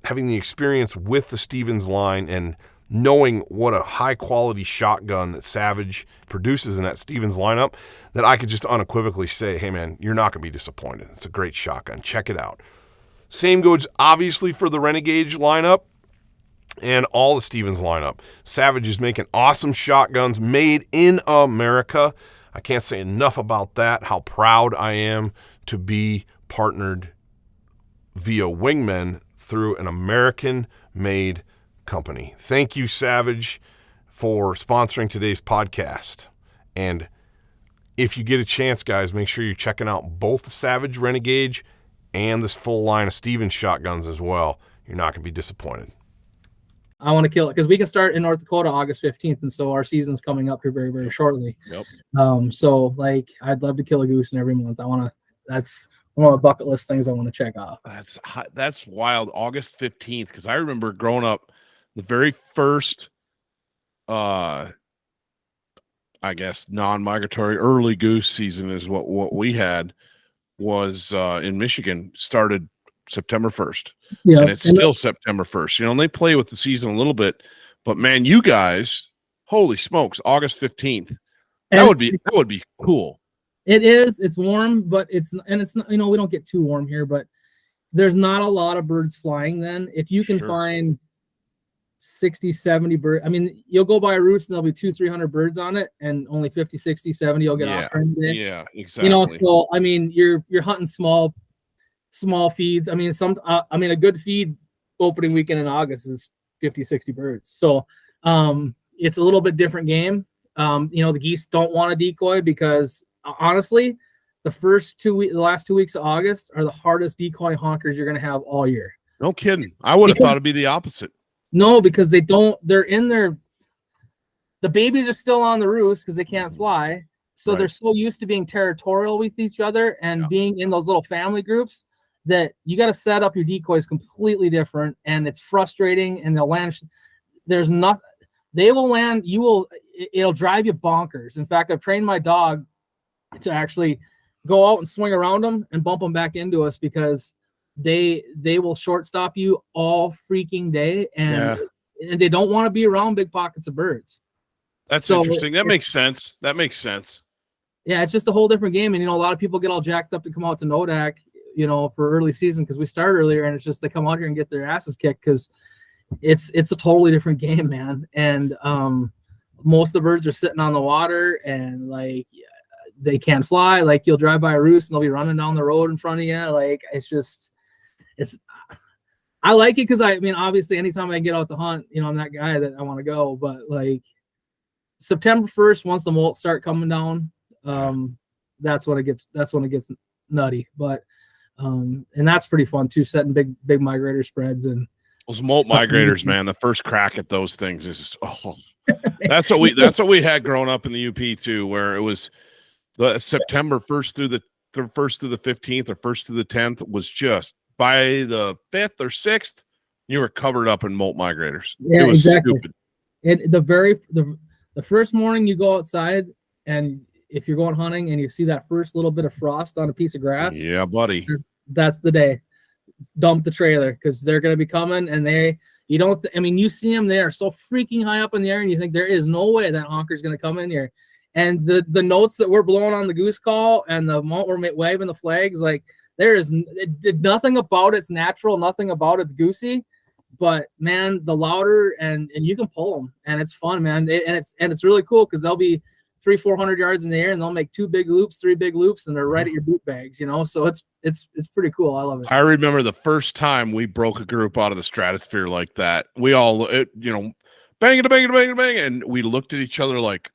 having the experience with the Stevens line and knowing what a high-quality shotgun that Savage produces in that Stevens lineup, that I could just unequivocally say, hey, man, you're not going to be disappointed. It's a great shotgun. Check it out. Same goes, obviously, for the Renegade lineup and all the Stevens lineup. Savage is making awesome shotguns made in America. I can't say enough about that, how proud I am to be partnered via Wingmen through an American-made company. Thank you, Savage, for sponsoring today's podcast. And if you get a chance, guys, make sure you're checking out both the Savage Renegade and this full line of Stevens shotguns as well. You're not going to be disappointed. I want to kill it because we can start in North Dakota August 15th, and so our season's coming up here very, very shortly. Yep. So like I'd love to kill a goose in every month. That's one of the bucket list things I want to check off. That's wild. August 15th, because I remember growing up, the very first, I guess, non-migratory early goose season is what we had was in Michigan, started September 1st. Yeah, and it's still September 1st. You know, and they play with the season a little bit, but man, you guys, holy smokes, August 15th. That would be cool. It is. It's warm, but it's not, you know, we don't get too warm here, but there's not a lot of birds flying then. If you can find 60, 70 birds, I mean, you'll go by routes and there'll be 200-300 birds on it, and only 50, 60, 70 you'll get off during the day. Yeah, exactly. You know, so I mean, you're hunting small feeds. I mean, a good feed opening weekend in August is 50, 60 birds. So it's a little bit different game. You know, the geese don't want to decoy because honestly, the last 2 weeks of August are the hardest decoy honkers you're going to have all year. No kidding. I would have thought it'd be the opposite. No, because the babies are still on the roost because they can't fly. So they're so used to being territorial with each other and being in those little family groups that you got to set up your decoys completely different, and it's frustrating. And they'll land. They will land. It'll drive you bonkers. In fact, I've trained my dog to actually go out and swing around them and bump them back into us because they will shortstop you all freaking day, and they don't want to be around big pockets of birds. That's interesting. That makes sense. Yeah, it's just a whole different game. And, you know, a lot of people get all jacked up to come out to Nodak, you know, for early season because we start earlier, and it's just they come out here and get their asses kicked because it's a totally different game, man. And most of the birds are sitting on the water and, like, they can't fly. Like, you'll drive by a roost and they'll be running down the road in front of you. Like, I like it because, I mean, obviously, anytime I get out to hunt, you know, I'm that guy that I want to go. But, like, September 1st, once the molt start coming down, that's when it gets nutty. But and that's pretty fun too, setting big migrator spreads. And those molt migrators, man, the first crack at those things is that's what we had growing up in the UP too, where it was the September 1st through the 15th or 1st through the 10th was just by the 5th or 6th you were covered up in molt migrators. Yeah, it was exactly. stupid. And the first morning you go outside, and if you're going hunting and you see that first little bit of frost on a piece of grass, yeah, buddy, that's the day. Dump the trailer because they're going to be coming, and you see them, they are so freaking high up in the air, and you think there is no way that honker's going to come in here. And the notes that we're blowing on the goose call and the moment we're waving the flags, like nothing about it's natural, nothing about it's goosey. But man, the louder and you can pull them, and it's fun, man. It's really cool because they'll be 300-400 yards in the air, and they'll make 2 big loops, 3 big loops, and they're right at your boot bags, you know. So it's pretty cool. I love it. I remember the first time we broke a group out of the stratosphere like that. We all, bang, and we looked at each other like,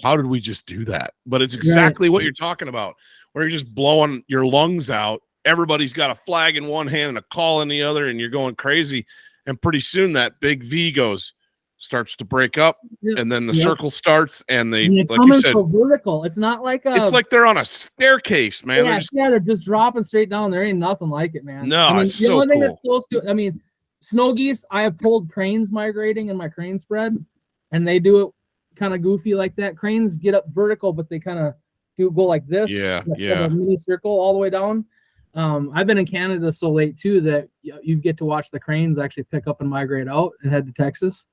how did we just do that? But it's exactly what you're talking about, where you're just blowing your lungs out. Everybody's got a flag in one hand and a call in the other, and you're going crazy. And pretty soon that big V starts to break up, and then the circle starts, and they like you said, so vertical. It's not like it's like they're on a staircase, man. They're just dropping straight down. There ain't nothing like it, man. No, it's so cool. That's close to, I mean, snow geese, I have pulled cranes migrating in my crane spread, and they do it kind of goofy like that. Cranes get up vertical, but they kind of go like this. A mini circle all the way down. I've been in Canada so late too that you get to watch the cranes actually pick up and migrate out and head to Texas.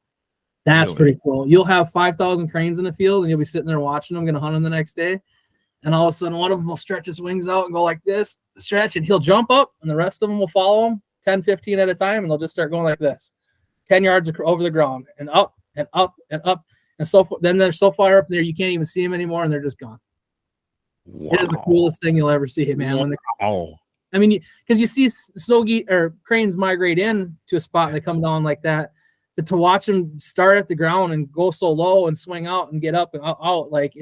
That's Really? pretty cool. You'll have 5,000 cranes in the field, and you'll be sitting there watching them, going to hunt them the next day. And all of a sudden, one of them will stretch his wings out and go like this, stretch, and he'll jump up, and the rest of them will follow him 10, 15 at a time, and they'll just start going like this, 10 yards over the ground, and up and up and up. And so then they're so far up there, you can't even see them anymore, and they're just gone. Wow. It is the coolest thing you'll ever see, man. Wow. I mean, because you see snow geese or cranes migrate in to a spot, and they come down like that. But to watch them start at the ground and go so low and swing out and get up and out, like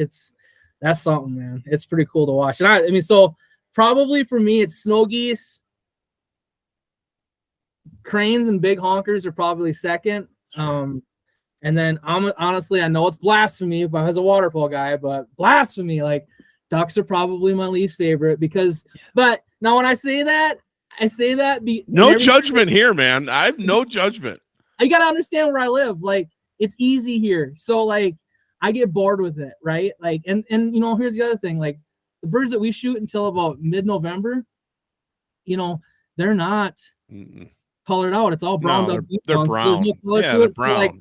that's something, man. It's pretty cool to watch. And I mean, so probably for me, it's snow geese, cranes, and big honkers are probably second. And then honestly, I know it's blasphemy, but as a waterfowl guy, but blasphemy, like ducks are probably my least favorite because. But now when I say that, no judgment here, man. I have no judgment. You got to understand where I live. Like, it's easy here. So, like, I get bored with it, right? Like, and you know, here's the other thing. Like, the birds that we shoot until about mid-November, you know, they're not colored out. It's all browned up. They're brown. So there's no color to it. So, brown. like,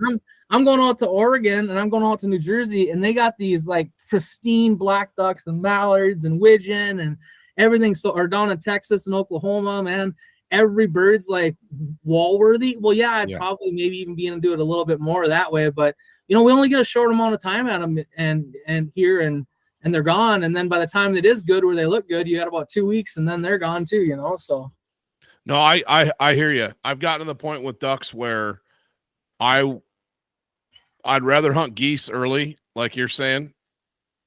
I'm going out to Oregon and I'm going out to New Jersey, and they got these, like, pristine black ducks and mallards and widgeon and everything. So, or down in Texas and Oklahoma, man. Every bird's like wall worthy. Well, yeah, I'd probably maybe even be able to do it a little bit more that way, but you know, we only get a short amount of time at them and here and they're gone. And then by the time it is good where they look good, you got about 2 weeks and then they're gone too, you know? So. No, I hear you. I've gotten to the point with ducks where I'd rather hunt geese early, like you're saying,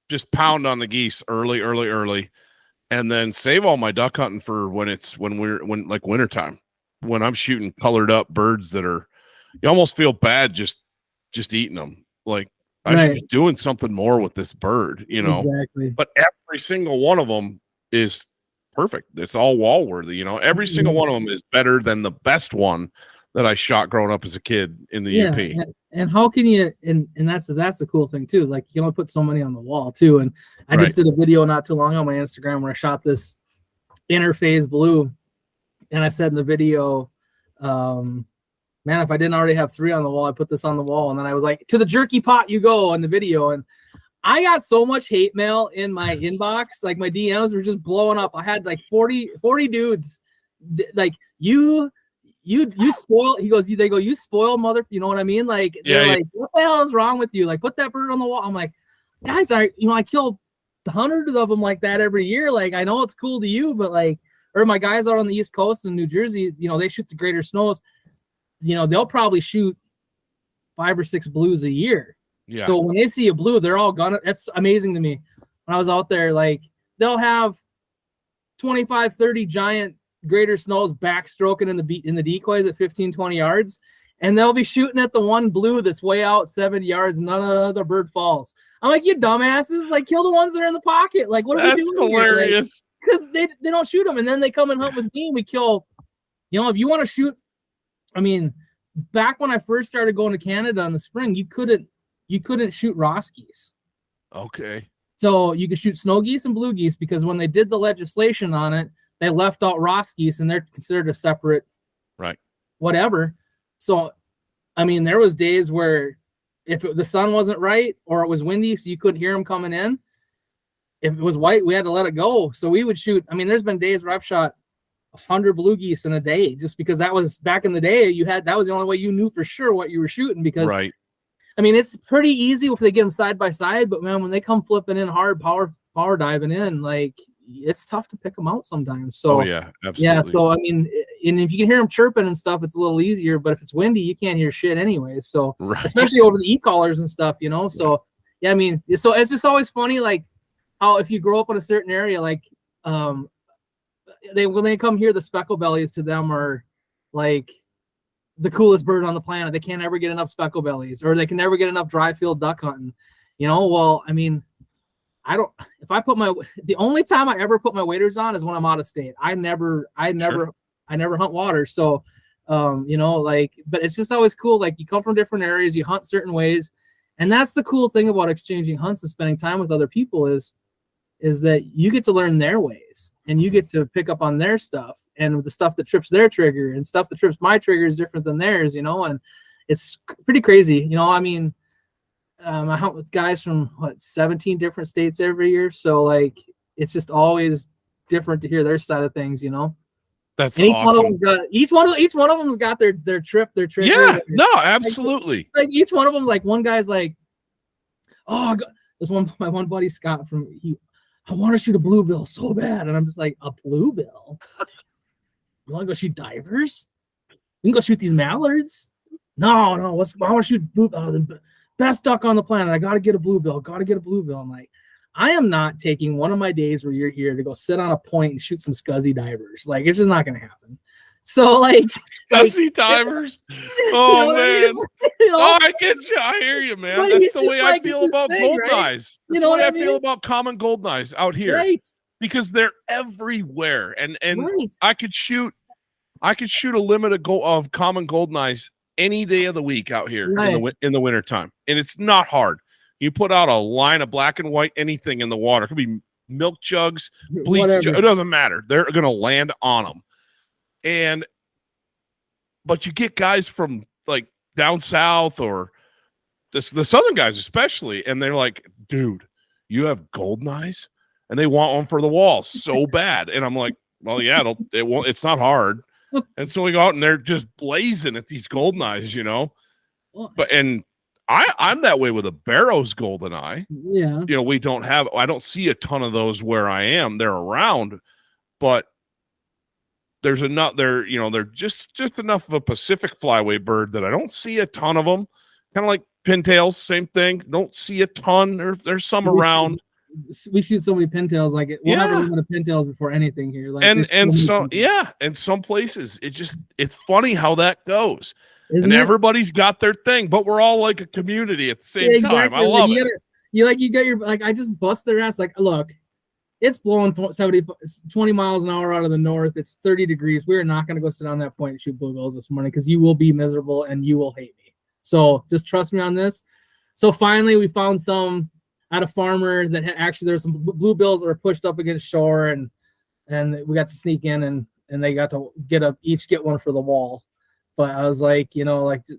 just pound on the geese early. And then save all my duck hunting for when like wintertime, when I'm shooting colored up birds that are, you almost feel bad just eating them. Like I should be doing something more with this bird, you know. Exactly. But every single one of them is perfect. It's all wall worthy, you know. Every single one of them is better than the best one that I shot growing up as a kid in the UP. And how can you, and that's the cool thing too, is like you can only put so many on the wall too. And I just did a video not too long on my Instagram where I shot this interphase blue, and I said in the video, man, if I didn't already have 3 on the wall, I put this on the wall. And then I was like, to the jerky pot you go in the video. And I got so much hate mail in my inbox, like my DMs were just blowing up. I had like 40 dudes like you spoil. He goes, they go, you spoil mother. You know what I mean? Like, they're like, what the hell is wrong with you? Like, put that bird on the wall. I'm like, guys, I kill hundreds of them like that every year. Like, I know it's cool to you, but like, or my guys out on the East Coast in New Jersey, you know, they shoot the greater snows. You know, they'll probably shoot 5 or 6 blues a year. Yeah. So when they see a blue, they're all gonna. That's amazing to me. When I was out there, like, they'll have 25, 30 giant greater snows backstroking in the decoys at 15, 20 yards, and they'll be shooting at the one blue that's way out 70 yards, and none of the bird falls. I'm like, you dumbasses, like, kill the ones that are in the pocket. Like, what are we doing hilarious. Because they don't shoot them, and then they come and hunt with me, and we kill. You know, if you want to shoot, I mean, back when I first started going to Canada in the spring, you couldn't shoot Ross geese. Okay. So you could shoot snow geese and blue geese, because when they did the legislation on it, they left out Ross geese, and they're considered a separate, whatever. So, I mean, there was days where if the sun wasn't right or it was windy, so you couldn't hear them coming in. If it was white, we had to let it go. So we would shoot. I mean, there's been days where I've shot 100 blue geese in a day, just because that was back in the day. That was the only way you knew for sure what you were shooting, because I mean, it's pretty easy if they get them side by side, but man, when they come flipping in hard, power diving in, like, it's tough to pick them out sometimes. So absolutely. Yeah, so I mean, and if you can hear them chirping and stuff, it's a little easier. But if it's windy, you can't hear shit anyways. So especially over the e-collars and stuff, you know. So yeah, I mean, so it's just always funny, like how if you grow up in a certain area, like when they come here, the speckle bellies to them are like the coolest bird on the planet. They can't ever get enough speckle bellies, or they can never get enough dry field duck hunting. You know, well, I mean, the only time I ever put my waders on is when I'm out of state. I never hunt water. So, you know, like, but it's just always cool. Like, you come from different areas, you hunt certain ways. And that's the cool thing about exchanging hunts and spending time with other people is that you get to learn their ways, and you get to pick up on their stuff, and the stuff that trips their trigger and stuff that trips my trigger is different than theirs, you know? And it's pretty crazy. You know, I mean, I hunt with guys from 17 different states every year. So like, it's just always different to hear their side of things, you know? That's and awesome. Each one of them's got their trip, their trigger. Yeah, no, absolutely. Like each one of them, like one guy's like, oh, my one buddy Scott I want to shoot a bluebill so bad. And I'm just like, a bluebill? You want to go shoot divers? We can go shoot these mallards. No, I want to shoot the best duck on the planet. I got to get a bluebill. I'm like, I am not taking one of my days where you're here to go sit on a point and shoot some scuzzy divers. Like, it's just not going to happen. So, like, scuzzy divers. Oh, man. Oh, I get you. I hear you, man. That's the way I feel about goldeneyes. That's the way I feel about common goldeneyes out here. Right. Because they're everywhere. And right. I could shoot a limit of common goldeneyes any day of the week out here in the wintertime. And it's not hard. You put out a line of black and white, anything in the water. It could be milk jugs, bleach jugs. It doesn't matter. They're going to land on them. But you get guys from like down south or the southern guys especially, and they're like, dude, you have goldeneyes? And they want one for the wall so bad. And I'm like, well, yeah, it's not hard. And so we go out and they're just blazing at these goldeneyes, you know. And I'm that way with a Barrows goldeneye. Yeah. You know, I don't see a ton of those where I am. They're around, but there's enough they're just enough of a Pacific flyway bird that I don't see a ton of them. Kind of like pintails, same thing. Don't see a ton. There's some around. We shoot so many pintails, like we'll never limit a pintails before anything here. Like, and some places it's funny how that goes. Isn't and it? Everybody's got their thing, but we're all like a community at the same time. I love it. You got your I just bust their ass. Like, look, it's blowing 20 miles an hour out of the north. It's 30 degrees. We're not going to go sit on that point and shoot bluebills this morning because you will be miserable and you will hate me. So just trust me on this. So finally, we found some at a farmer that actually there's some bluebills that were pushed up against shore, and we got to sneak in and they got to each get one for the wall. But I was like, it's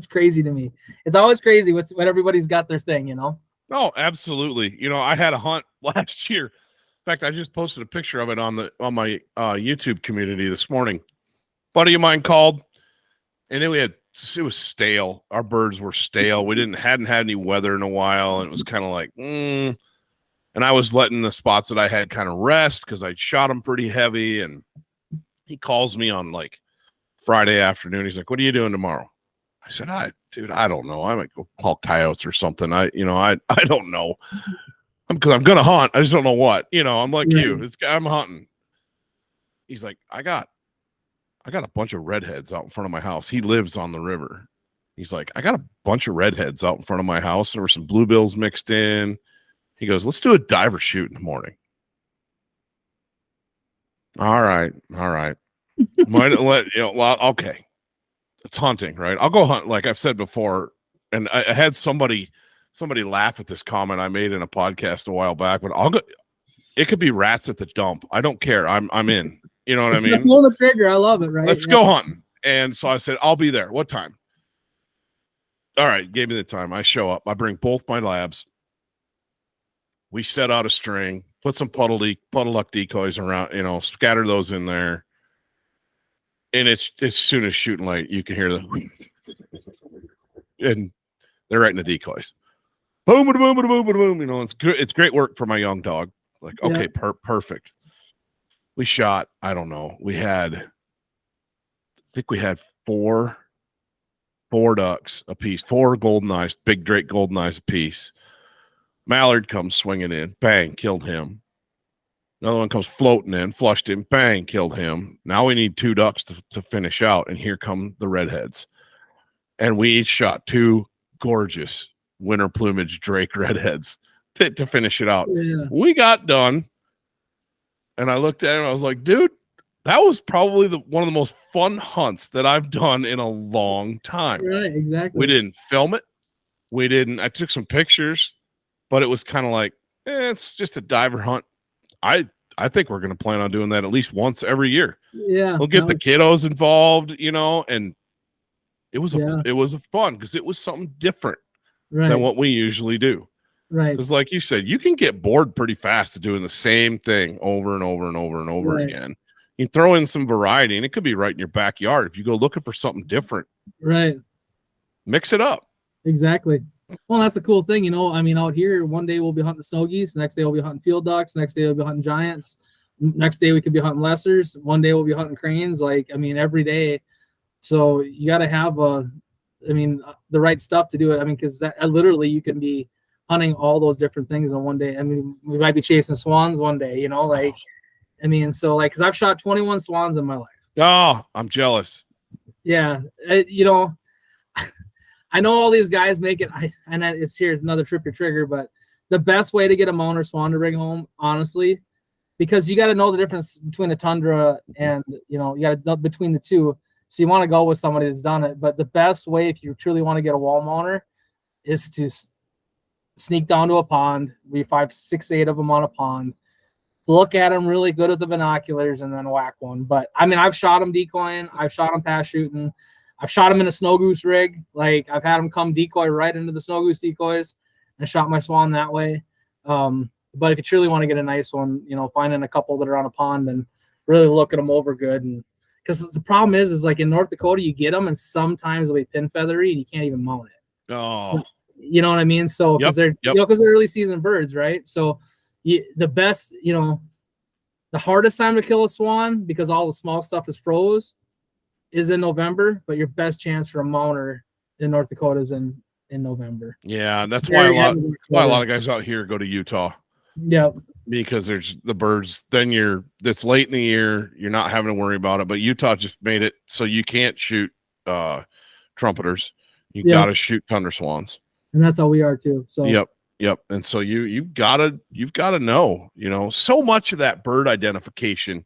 crazy to me. It's always crazy when everybody's got their thing, you know? Oh, absolutely. You know, I had a hunt last year. In fact, I just posted a picture of it on my YouTube community this morning. Buddy of mine called, and then it was stale. Our birds were stale. We hadn't had any weather in a while, and it was kind of like, And I was letting the spots that I had kind of rest because I'd shot them pretty heavy. And he calls me on like Friday afternoon. He's like, "What are you doing tomorrow?" I said, "Dude, I don't know. I might go call coyotes or something. I don't know. Because I'm gonna hunt. I just don't know what. You know, I'm like you. I'm hunting." He's like, I got a bunch of redheads out in front of my house. He lives on the river. He's like, I got a bunch of redheads out in front of my house. There were some bluebills mixed in. He goes, let's do a diver shoot in the morning. All right. Might let okay. It's hunting, right? I'll go hunt, like I've said before. And I had somebody laugh at this comment I made in a podcast a while back, but I'll go. It could be rats at the dump. I don't care. I'm in. You know what I mean? Pull the trigger. I love it, right? Let's go hunting. And so I said, I'll be there. What time? All right. Gave me the time. I show up. I bring both my labs. We set out a string, put some puddle duck decoys around, scatter those in there. And it's as soon as shooting light, you can hear and they're right in the decoys. Boom, boom, boom, boom, boom. It's good. It's great work for my young dog. Like, okay, perfect. We shot, I don't know. I think we had four ducks a piece, 4 goldeneyes, big Drake goldeneyes a piece. Mallard comes swinging in, bang, killed him. Another one comes floating in, flushed him, bang, killed him. Now we need 2 ducks to finish out, and here come the redheads. And we each shot 2 gorgeous winter plumage Drake redheads to finish it out. Yeah. We got done. And I looked at him, I was like, dude, that was probably one of the most fun hunts that I've done in a long time. Right, exactly. We didn't film it. I took some pictures, but it was kind of like, it's just a diver hunt. I I think we're going to plan on doing that at least once every year. Yeah. We'll get the kiddos involved, and it was a fun because it was something different than what we usually do. Right. Because like you said, you can get bored pretty fast of doing the same thing over and over and over and over again. You throw in some variety, and it could be right in your backyard. If you go looking for something different, right, mix it up. Exactly. Well, that's a cool thing, out here, one day we'll be hunting snow geese, next day we'll be hunting field ducks, next day we'll be hunting giants, next day we could be hunting lessers, one day we'll be hunting cranes, every day. So you got to have the right stuff to do it. Because that literally you can be hunting all those different things in one day. We might be chasing swans one day, because I've shot 21 swans in my life. Oh, I'm jealous. Yeah. I know all these guys make it, here's another trip your trigger, but the best way to get a mountain or swan to bring home, honestly, because you got to know the difference between a tundra and, you got to know between the two. So you want to go with somebody that's done it. But the best way, if you truly want to get a wall mounter, is to sneak down to a pond. We 5, 6, 8 of them on a pond. Look at them really good with the binoculars and then whack one. But I've shot them decoying. I've shot them pass shooting. I've shot them in a snow goose rig. I've had them come decoy right into the snow goose decoys and shot my swan that way. But if you truly want to get a nice one, finding a couple that are on a pond and really looking them over good. And because the problem is in North Dakota, you get them and sometimes they'll be pin feathery and you can't even mount it. Oh, you know what I mean? So because they're early season birds, right? So the best, the hardest time to kill a swan because all the small stuff is froze is in November, but your best chance for a mounter in North Dakota is in November. Yeah, that's why a lot of guys out here go to Utah. Yeah, because there's the birds. Then it's late in the year, you're not having to worry about it. But Utah just made it so you can't shoot trumpeters. You got to shoot tundra swans, and that's how we are too. So yep. And so you've got to know. So much of that bird identification.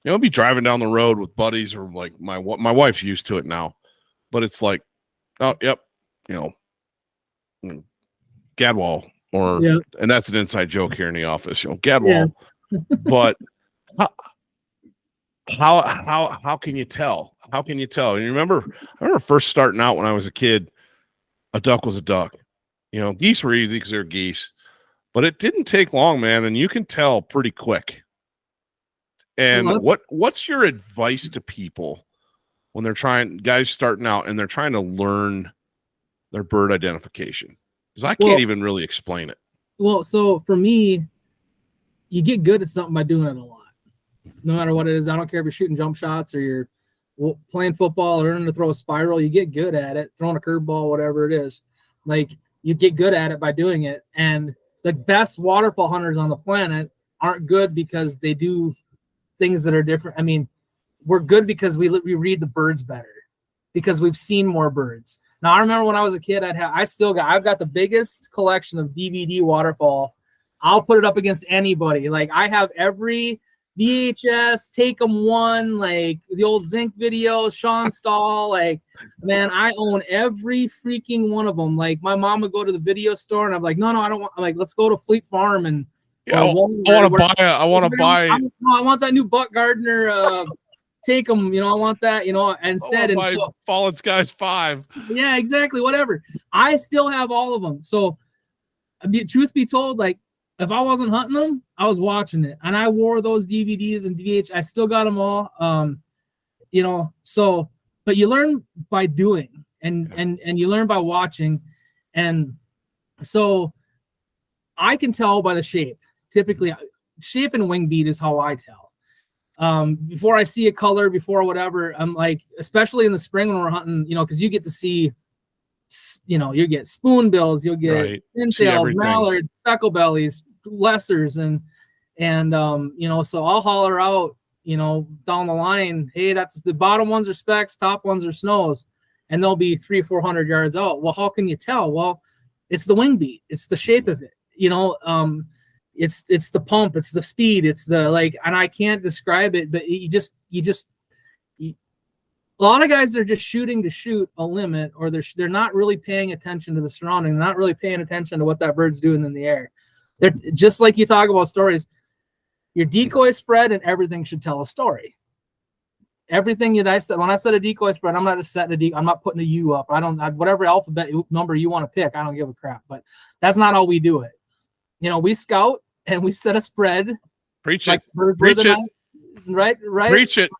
I'll be driving down the road with buddies or my wife's used to it now, but it's like, oh, yep, gadwall and that's an inside joke here in the office, gadwall. Yeah. But how can you tell? How can you tell? And I remember first starting out when I was a kid, a duck was a duck. Geese were easy because they're geese, but it didn't take long, man, and you can tell pretty quick. And what's your advice to people when guys starting out and they're trying to learn their bird identification? Because I can't even really explain it. Well, so for me, you get good at something by doing it a lot. No matter what it is. I don't care if you're shooting jump shots or you're playing football or learning to throw a spiral. You get good at it, throwing a curveball, whatever it is. You get good at it by doing it. And the best waterfowl hunters on the planet aren't good because they do things that are different. We're good because we read the birds better because we've seen more birds. Now, I remember when I was a kid, I've got the biggest collection of DVD waterfowl. I'll put it up against anybody. I have every VHS, Take 'em One, the old Zinc video, Sean Stahl. Man, I own every freaking one of them. My mom would go to the video store and I'm like, no, I don't want. I'm like, let's go to Fleet Farm and. Yeah, I want to buy. I want that new Buck Gardner. Take them, I want that, instead. And so, Fallen Skies 5. Yeah, exactly. Whatever. I still have all of them. So, truth be told, if I wasn't hunting them, I was watching it, and I wore those DVDs and VH. I still got them all. So, but you learn by doing, and you learn by watching, and so I can tell by the shape. Typically, shape and wing beat is how I tell. Before I see a color, before whatever, I'm especially in the spring when we're hunting, because you get to see, you get spoonbills, you'll get pintails, mallards, speckle bellies, lessers, and so I'll holler out, down the line, hey, that's the bottom ones are specks, top ones are snows, and they'll be 300-400 yards out. Well, how can you tell? Well, it's the wing beat, it's the shape of it, It's the pump, it's the speed, it's the and I can't describe it, but a lot of guys are just shooting to shoot a limit, or they're not really paying attention to the surrounding, they're not really paying attention to what that bird's doing in the air. They're just like you talk about stories. Your decoy spread and everything should tell a story. Everything that I said, when I said a decoy spread, I'm not just setting a decoy. I'm not putting a U up. Whatever alphabet number you want to pick, I don't give a crap. But that's not how we do it. We scout and we set a spread. Preach like it. Birds Preach it. Right. Preach it.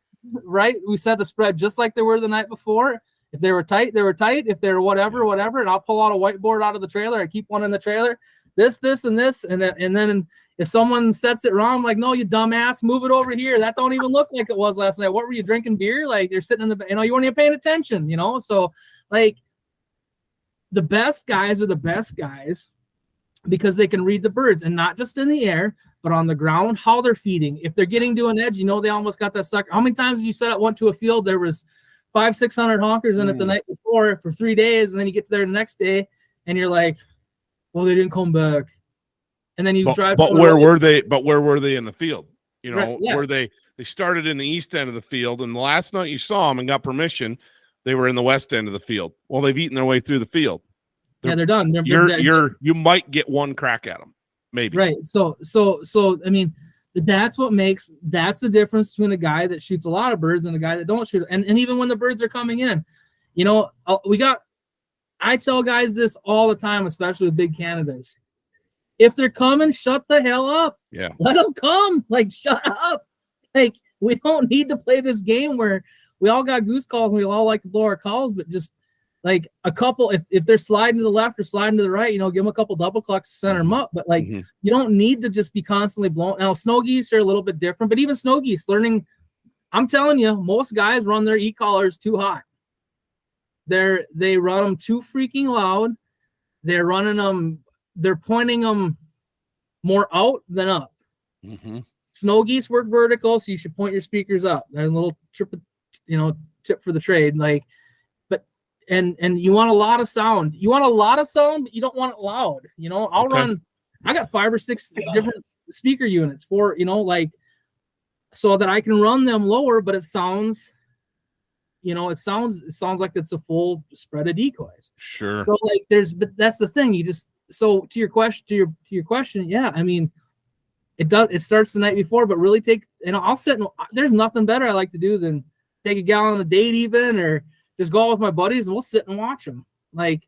Right. We set the spread just like they were the night before. If they were tight, they were tight. If they were whatever. And I'll pull out a whiteboard out of the trailer. I keep one in the trailer. This, and this. And then if someone sets it wrong, I'm like, no, you dumbass, move it over here. That don't even look like it was last night. What were you drinking beer? Like you're sitting in the, you weren't even paying attention, So like the best guys are the best guys because they can read the birds, and not just in the air, but on the ground, how they're feeding. If they're getting to an edge, they almost got that sucker. How many times you said it went to a field, there was 500-600 honkers in it the night before for 3 days, and then you get there the next day and you're like, well, they didn't come back. And then you drive. But where were they? But where were they in the field? Right, yeah. Were they started in the east end of the field, and the last night you saw them and got permission, they were in the west end of the field. Well, they've eaten their way through the field. They're done. You might get one crack at them, maybe. Right. So I mean, that's the difference between a guy that shoots a lot of birds and a guy that don't shoot. And even when the birds are coming in, I tell guys this all the time, especially with big Canadas. If they're coming, shut the hell up. Yeah. Let them come. Like, shut up. Like, we don't need to play this game where we all got goose calls and we all like to blow our calls, but just like a couple, if they're sliding to the left or sliding to the right, give them a couple double clucks to center them up. But like, you don't need to just be constantly blowing. Now, snow geese are a little bit different, but even snow geese learning, I'm telling you, most guys run their e-collars too hot. They run them too freaking loud. They're pointing them more out than up. Snow geese work vertical, so you should point your speakers up. That little tip for the trade. Like, but and you want a lot of sound. You want a lot of sound, but you don't want it loud. I got 5 or 6 different speaker units for so that I can run them lower, but it sounds. It sounds like it's a full spread of decoys. Sure. So but that's the thing. So to your question, yeah, I mean, it starts the night before, but really I'll sit and there's nothing better I like to do than take a gal on a date even, or just go out with my buddies and we'll sit and watch them. Like,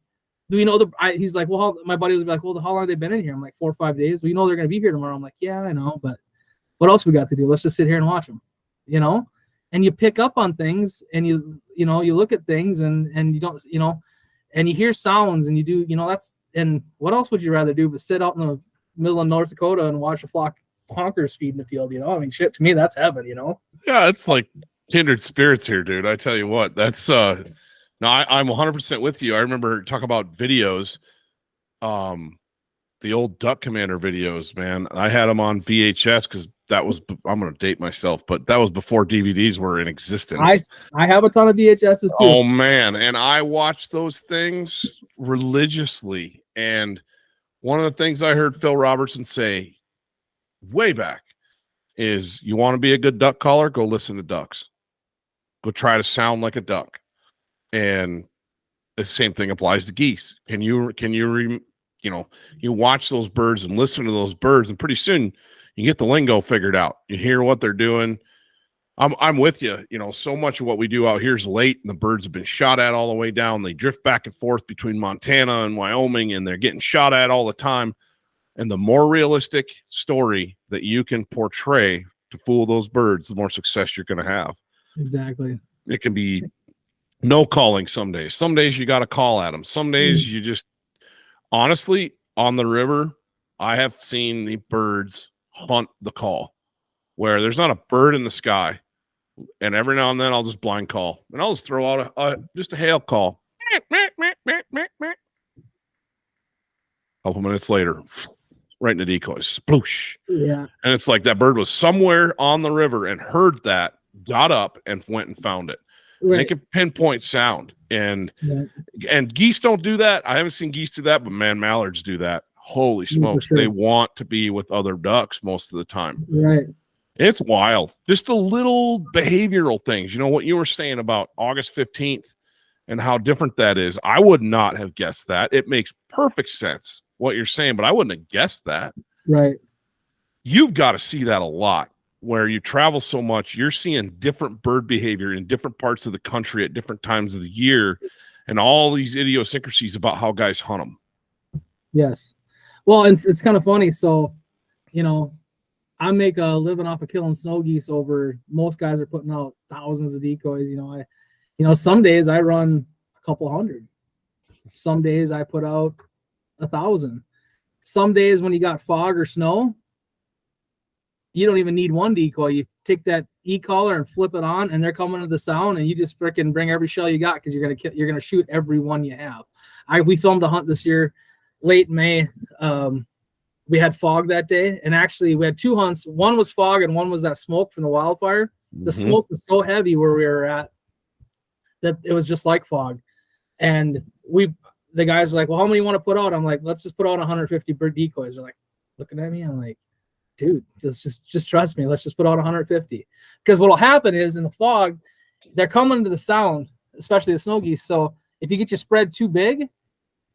do we know he's like, well, my buddies will be like, well, how long have they been in here? I'm like, 4 or 5 days. Well, they're going to be here tomorrow. I'm like, yeah, I know, but what else we got to do? Let's just sit here and watch them, and you pick up on things and you look at things and you don't, and you hear sounds and you do, and what else would you rather do but sit out in the middle of North Dakota and watch a flock of honkers feed in the field? I mean, shit, to me, that's heaven, Yeah, it's like kindred spirits here, dude. I tell you what, that's no, I'm 100% with you. I remember talking about videos, the old Duck Commander videos, man. I had them on VHS because that was, I'm going to date myself, but that was before DVDs were in existence. I have a ton of VHSs too. Oh man. And I watched those things religiously. And one of the things I heard Phil Robertson say way back is, you want to be a good duck caller, go listen to ducks. Go try to sound like a duck. And the same thing applies to geese. You watch those birds and listen to those birds, and pretty soon you get the lingo figured out. You hear what they're doing. I'm with you. So much of what we do out here is late, and the birds have been shot at all the way down. They drift back and forth between Montana and Wyoming, and they're getting shot at all the time. And the more realistic story that you can portray to fool those birds, the more success you're going to have. Exactly. It can be no calling some days. Some days you got to call at them. Some days you just, honestly, on the river, I have seen the birds hunt the call where there's not a bird in the sky. And every now and then I'll just blind call, and I'll just throw out just a hail call. Couple minutes later, right in the decoys. Sploosh. Yeah. And it's like that bird was somewhere on the river and heard that, got up and went and found it. Right. They can pinpoint sound, and geese don't do that. I haven't seen geese do that, but man, mallards do that. Holy smokes. Sure. They want to be with other ducks most of the time. Right. It's wild. Just the little behavioral things. What you were saying about August 15th and how different that is. I would not have guessed that. It makes perfect sense what you're saying, but I wouldn't have guessed that. Right. you've got to see that a lot where you travel so much. You're seeing different bird behavior in different parts of the country at different times of the year and all these idiosyncrasies about how guys hunt them. Yes. Well, and it's kind of funny. So, you know, I make a living off of killing snow geese over. Most guys are putting out thousands of decoys. You know, some days I run a couple hundred. Some days I put out 1,000. Some days when you got fog or snow, you don't even need one decoy. You take that e-collar and flip it on, and they're coming to the sound, and you just freaking bring every shell you got because you're gonna shoot every one you have. We filmed a hunt this year, late May. We had fog that day, and actually we had 2 hunts. One was fog, and one was that smoke from the wildfire. The smoke was so heavy where we were at that it was just like fog. And the guys were like, "Well, how many you want to put out?" I'm like, "Let's just put out 150 bird decoys." They're like, looking at me. I'm like, "Dude, just trust me. Let's just put out 150." Because what'll happen is in the fog, they're coming to the sound, especially the snow geese. So if you get your spread too big,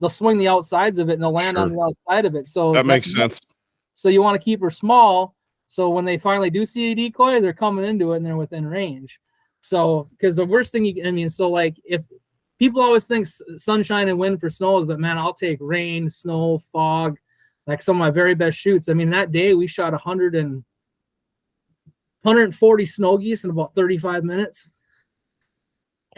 they'll swing the outsides of it and they'll land on the outside of it. So that makes sense. So you want to keep her small. So when they finally do see a decoy, they're coming into it and they're within range. So, because the worst thing so like if people always think sunshine and wind for snows, but man, I'll take rain, snow, fog, like some of my very best shoots. I mean, that day we shot 140 snow geese in about 35 minutes.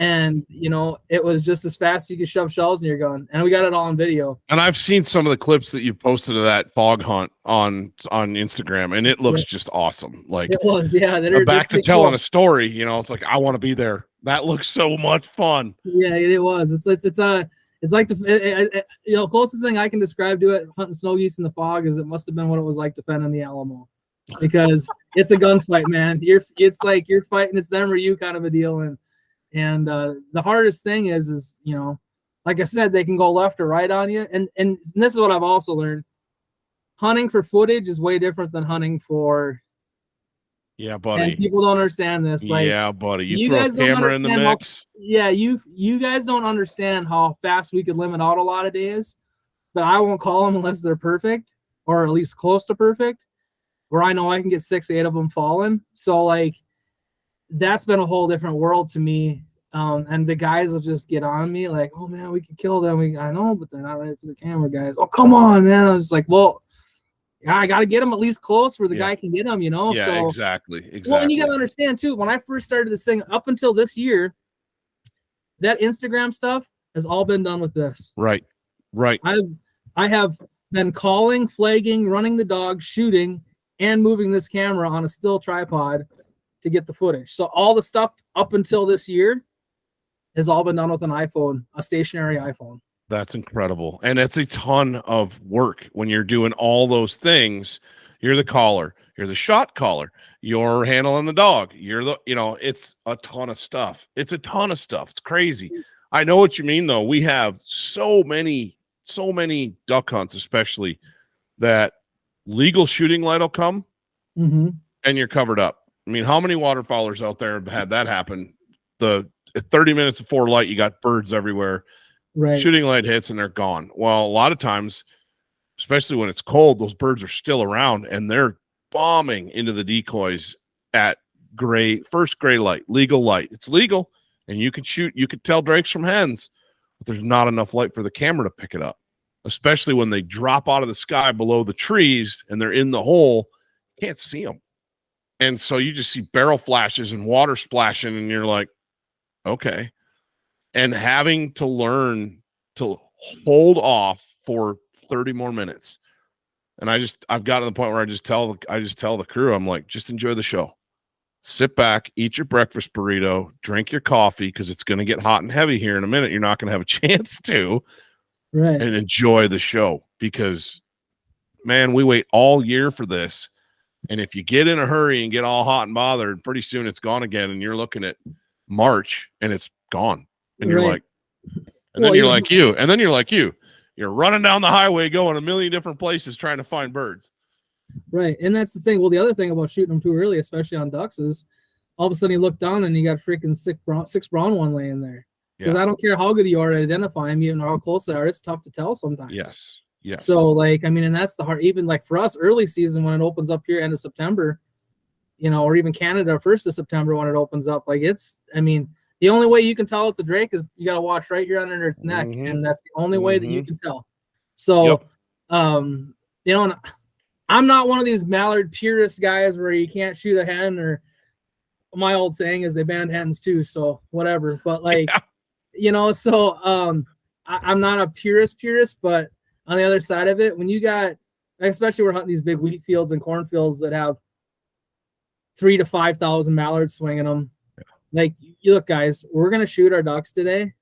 And, you know, it was just as fast as you could shove shells in your gun. And we got it all on video. And I've seen some of the clips that you've posted of that fog hunt on Instagram, and it looks just awesome. Like it was, yeah. Back to telling a story, you know, it's like, I want to be there. That looks so much fun. Yeah, it was. It's like you know, closest thing I can describe to it, hunting snow geese in the fog, is it must have been what it was like defending the Alamo, because it's a gunfight, man. It's like you're fighting, it's them or you kind of a deal. And the hardest thing is, you know, like I said, they can go left or right on you. And this is what I've also learned. Hunting for footage is way different than hunting for. Yeah, buddy. And people don't understand this. Like, yeah, buddy. You throw a camera in the mix. You guys don't understand how fast we could limit out a lot of days. But I won't call them unless they're perfect, or at least close to perfect, where I know I can get 6, 8 of them falling. So like, that's been a whole different world to me. And the guys will just get on me like, "Oh man, we could kill them." I know, but they're not ready for the camera, guys. "Oh, come on, man." I was like, "Well, yeah, I got to get them at least close where the guy can get them, you know?" Yeah, so, exactly. Well, and you got to understand too, when I first started this thing up until this year, that Instagram stuff has all been done with this. Right. I have been calling, flagging, running the dog, shooting, and moving this camera on a still tripod to get the footage. So all the stuff up until this year has all been done with an iPhone, a stationary iPhone. That's incredible. And it's a ton of work when you're doing all those things. You're the caller, you're the shot caller, you're handling the dog, it's a ton of stuff. It's crazy. I know what you mean though. We have so many duck hunts, especially, that legal shooting light will come and you're covered up. I mean, how many waterfowlers out there have had that happen? The 30 minutes before light, you got birds everywhere. Right. Shooting light hits and they're gone. Well, a lot of times, especially when it's cold, those birds are still around and they're bombing into the decoys at first gray light, legal light. It's legal and you can shoot. You can tell drakes from hens, but there's not enough light for the camera to pick it up, especially when they drop out of the sky below the trees and they're in the hole. You can't see them. And so you just see barrel flashes and water splashing, and you're like, okay. And having to learn to hold off for 30 more minutes. And I've gotten to the point where I just tell the crew, I'm like, just enjoy the show. Sit back, eat your breakfast burrito, drink your coffee, because it's going to get hot and heavy here in a minute. You're not going to have a chance to. Right. And enjoy the show, because, man, we wait all year for this. And if you get in a hurry and get all hot and bothered, pretty soon it's gone again. And you're looking at March and it's gone. And you're like, and then you're like you. And then you're like you. You're running down the highway going a million different places trying to find birds. Right. And that's the thing. Well, the other thing about shooting them too early, especially on ducks, is all of a sudden you look down and you got freaking six brown one laying there. Because I don't care how good you are at identifying them, even how close they are, it's tough to tell sometimes. Yes. Yes. So like, I mean, and that's the hard, even like for us early season when it opens up here end of September, or even Canada 1st of September when it opens up, like I mean, the only way you can tell it's a drake is you got to watch right here under its neck. And that's the only way that you can tell. So, and I'm not one of these mallard purist guys where you can't shoot a hen, or my old saying is they banned hens too. So whatever, but like, so, I'm not a purist, but on the other side of it, when you got, especially we're hunting these big wheat fields and cornfields that have 3,000 to 5,000 mallards swinging them. Like, you look, guys, we're going to shoot our ducks today.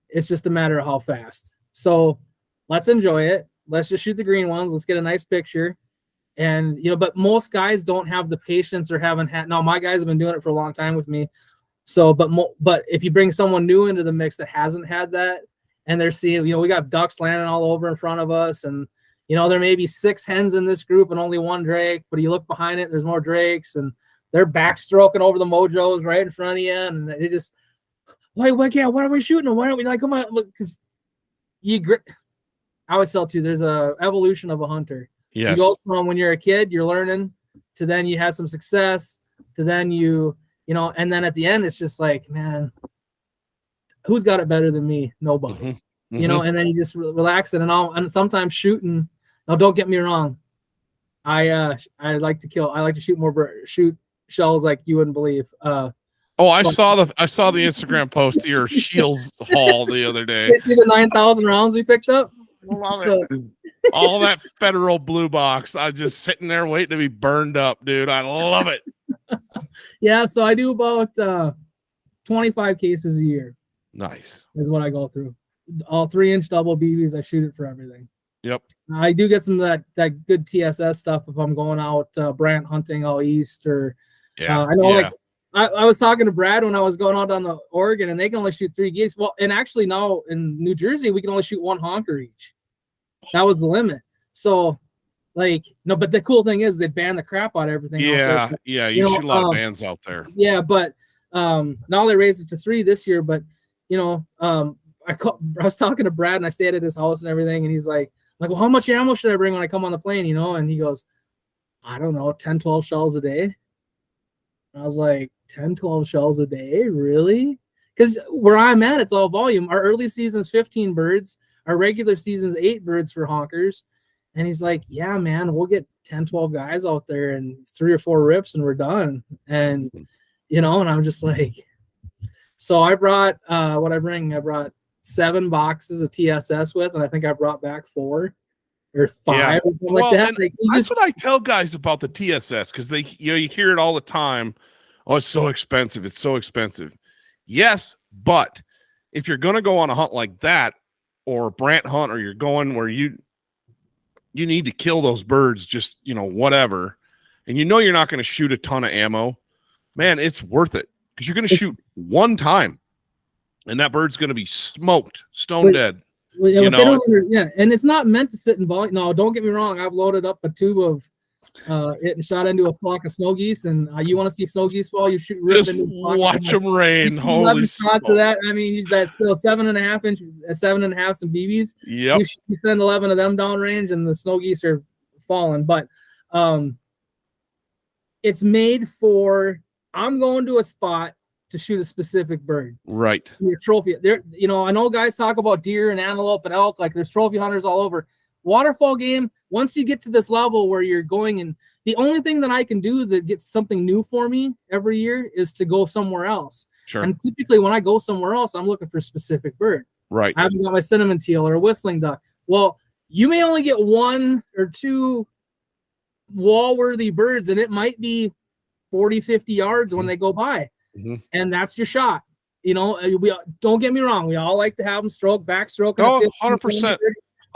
It's just a matter of how fast. So let's enjoy it. Let's just shoot the green ones. Let's get a nice picture. And, but most guys don't have the patience or haven't had. Now, my guys have been doing it for a long time with me. So, but if you bring someone new into the mix that hasn't had that, and they're seeing, we got ducks landing all over in front of us, and, there may be 6 hens in this group and only 1 drake, but you look behind it, there's more drakes, and they're backstroking over the mojos right in front of you, and they just, why are we shooting them? Why don't we, like, come on, look, because I always tell too, there's a evolution of a hunter. Yes. You go from when you're a kid, you're learning, to then you have some success, to then and then at the end, it's just like, man, who's got it better than me? Nobody. And then you just relax it, and sometimes shooting. Now, don't get me wrong. I like to shoot shells like you wouldn't believe. I saw the Instagram post of your Shields haul the other day. You see the 9,000 rounds we picked up? Love it. All that federal blue box. I'm just sitting there waiting to be burned up, dude. I love it. Yeah, so I do about 25 cases a year. Nice. Is what I go through. All 3-inch double BBs, I shoot it for everything. Yep. I do get some of that good TSS stuff if I'm going out brant hunting out east, or I know like I was talking to Brad when I was going out down to Oregon, and they can only shoot 3 geese. Well, and actually now in New Jersey we can only shoot 1 honker each. That was the limit. So like, no, but the cool thing is they ban the crap out of everything. Yeah, you shoot a lot of bans out there. Yeah, but now they raised it to 3 this year. But I was talking to Brad, and I stayed at his house and everything, and he's like, well, how much ammo should I bring when I come on the plane? And he goes, I don't know, 10, 12 shells a day. And I was like, 10, 12 shells a day? Really? Because where I'm at, it's all volume. Our early season's 15 birds. Our regular season's 8 birds for honkers. And he's like, yeah, man, we'll get 10, 12 guys out there and 3 or 4 rips and we're done. And, and I'm just like, so I brought, I brought 7 boxes of TSS with, and I think I brought back 4 or 5 or something like that. Like, that's what I tell guys about the TSS, because they, you hear it all the time. Oh, it's so expensive. It's so expensive. Yes, but if you're going to go on a hunt like that, or a brant hunt, or you're going where you need to kill those birds, just, whatever, and you're not going to shoot a ton of ammo, man, it's worth it, because you're going to shoot one time. And that bird's going to be smoked, stone dead. And it's not meant to sit in volume. No, don't get me wrong. I've loaded up a tube of it and shot into a flock of snow geese. And you want to see snow geese fall? You shoot. Just watch them rain. Holy shots of that. I mean, that's still 7.5 inch, 7.5 some BBs. Yep. You send 11 of them downrange, and the snow geese are falling. But it's made for. I'm going to a spot to shoot a specific bird. Right. Your trophy. There, I know guys talk about deer and antelope and elk, like there's trophy hunters all over. Waterfowl game, once you get to this level where you're going, and the only thing that I can do that gets something new for me every year is to go somewhere else. Sure. And typically when I go somewhere else, I'm looking for a specific bird. Right. I haven't got my cinnamon teal or a whistling duck. Well, you may only get 1 or 2 wall-worthy birds, and it might be 40, 50 yards when they go by. Mm-hmm. And that's your shot. We don't get me wrong. We all like to have them backstroke. Oh, 100%.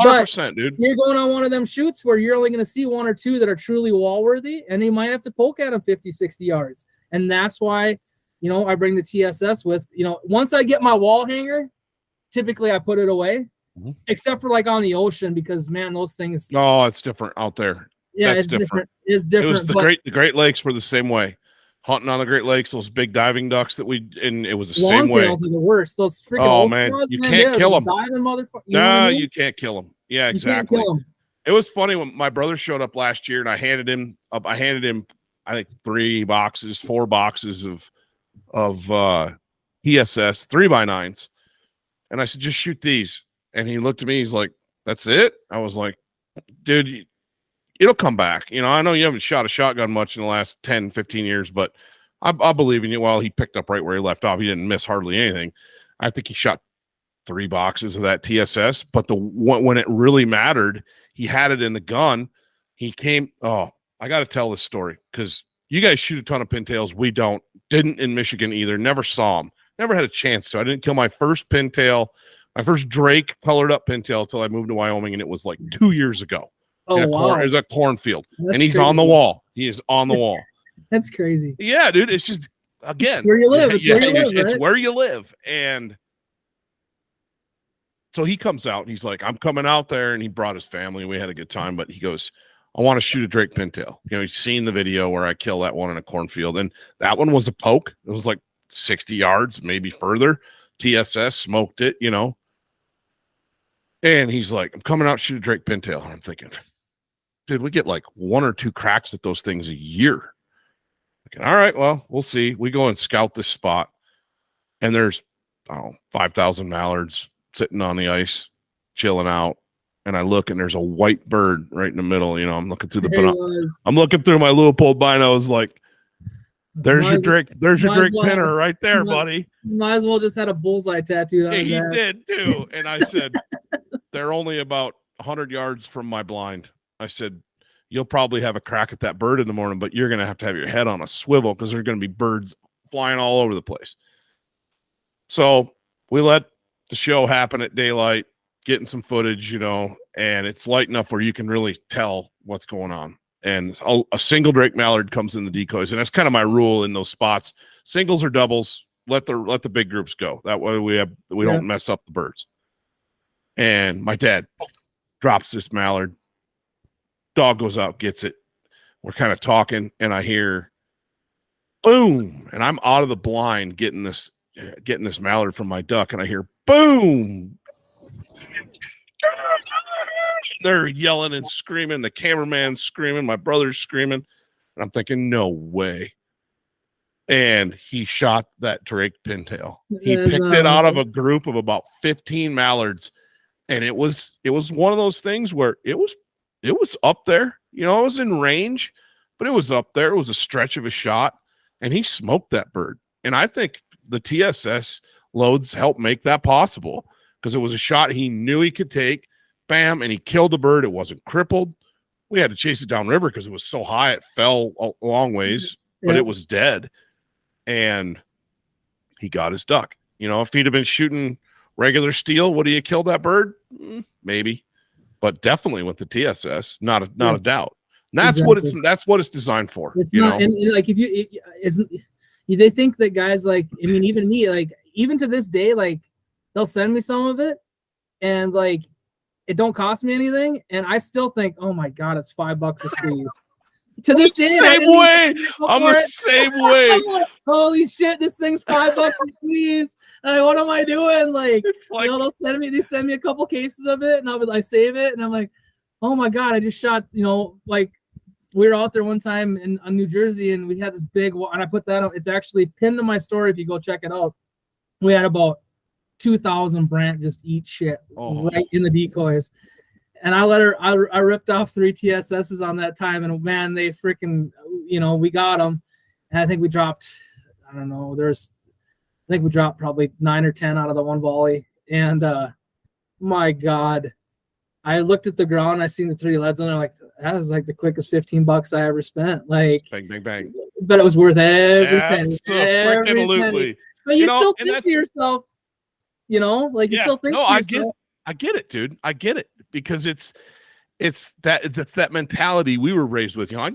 100%, dude. You're going on one of them shoots where you're only going to see 1 or 2 that are truly wall-worthy, and they might have to poke at them 50, 60 yards. And that's why, I bring the TSS with, once I get my wall hanger, typically I put it away, except for like on the ocean, because, man, those things. Oh, it's different out there. Yeah, it's different. It's different. It was the Great Lakes were the same way. Hunting on the Great Lakes, those big diving ducks and it was the same way. Long tails are the worst. Those freaking man, you can't kill them. Diving motherfucker. No, you can't kill them. Yeah, You can't exactly. kill 'em. It was funny when my brother showed up last year, and I handed him, I think 4 boxes of PSS 3x9s, and I said, just shoot these. And he looked at me. He's like, "That's it?" I was like, "Dude, it'll come back. You know, I know you haven't shot a shotgun much in the last 10, 15 years, but I believe in you." Well, he picked up right where he left off. He didn't miss hardly anything. I think he shot 3 boxes of that TSS, but when it really mattered, he had it in the gun. He came. Oh, I got to tell this story because you guys shoot a ton of pintails. We didn't in Michigan either. Never saw them. Never had a chance to. I didn't kill my first pintail, my first Drake colored up pintail until I moved to Wyoming, and it was like 2 years ago. Oh, wow. It was a cornfield, That's and he's crazy. on the wall. He is on the wall. That's crazy. Yeah, dude. It's just, again, It's where you live. It's where you live, it's right? where you live. And so he comes out and he's like, "I'm coming out there," and he brought his family. We had a good time, but he goes, "I want to shoot a Drake pintail." You know, he's seen the video where I kill that one in a cornfield, and that one was a poke. It was like 60 yards, maybe further. TSS smoked it, you know. And he's like, "I'm coming out to shoot a Drake pintail." And I'm thinking, dude, we get like 1 or 2 cracks at those things a year. Like, all right, well, we'll see. We go and scout this spot, and there's, 5,000 mallards sitting on the ice, chilling out. And I look, and there's a white bird right in the middle. You know, I'm looking through I'm looking through my Leupold binos, like, there's your Drake pinner right there, buddy. Might as well just had a bullseye tattooed on his ass. He did too. And I said, they're only about 100 yards from my blind. I said, you'll probably have a crack at that bird in the morning, but you're going to have your head on a swivel because there's going to be birds flying all over the place. So we let the show happen at daylight, getting some footage, you know, and it's light enough where you can really tell what's going on. And a single Drake mallard comes in the decoys, and that's kind of my rule in those spots. Singles or doubles, let the big groups go. That way we don't mess up the birds. And my dad drops this mallard. Dog goes out, gets it. We're kind of talking, and I hear boom, and I'm out of the blind getting this mallard from my duck, and I hear boom. They're yelling and screaming. The cameraman's screaming. My brother's screaming. And I'm thinking, no way. And he shot that Drake pintail. He picked it out of a group of about 15 mallards. And it was one of those things where it was up there. You know, it was in range, but it was up there. It was a stretch of a shot. And he smoked that bird. And I think the TSS loads helped make that possible because it was a shot he knew he could take. Bam, and he killed the bird. It wasn't crippled. We had to chase it downriver because it was so high it fell a long ways, but it was dead. And he got his duck. You know, if he'd have been shooting regular steel, would he have killed that bird? Maybe, but definitely with the TSS, not a doubt. And that's what it's designed for. It's not, and like they think that guys like, I mean, even me, like even to this day, like they'll send me some of it, and like. It don't cost me anything, and I still think, oh my god, it's $5 a squeeze. To this day, I'm the same way. I'm like, holy shit, this thing's $5 a squeeze. Like, what am I doing? Like, you know, they send me a couple cases of it, and I save it, and I'm like, oh my god, I just shot. You know, like we were out there one time in New Jersey, and we had this big, and I put that up. It's actually pinned to my story if you go check it out. We had about 2,000 brant just eat shit right in the decoys, and I ripped off 3 TSSs on that time, and man, they freaking, you know, we got them, and I think we dropped, I don't know, I think we dropped probably 9 or 10 out of the one volley, and my god, I looked at the ground, I seen the 3 leads on there, like that was like the quickest $15 I ever spent, like bang bang bang, but it was worth every penny. But you still think to yourself, you know, like you still think. No, I get it, dude. I get it because it's that mentality we were raised with. You know,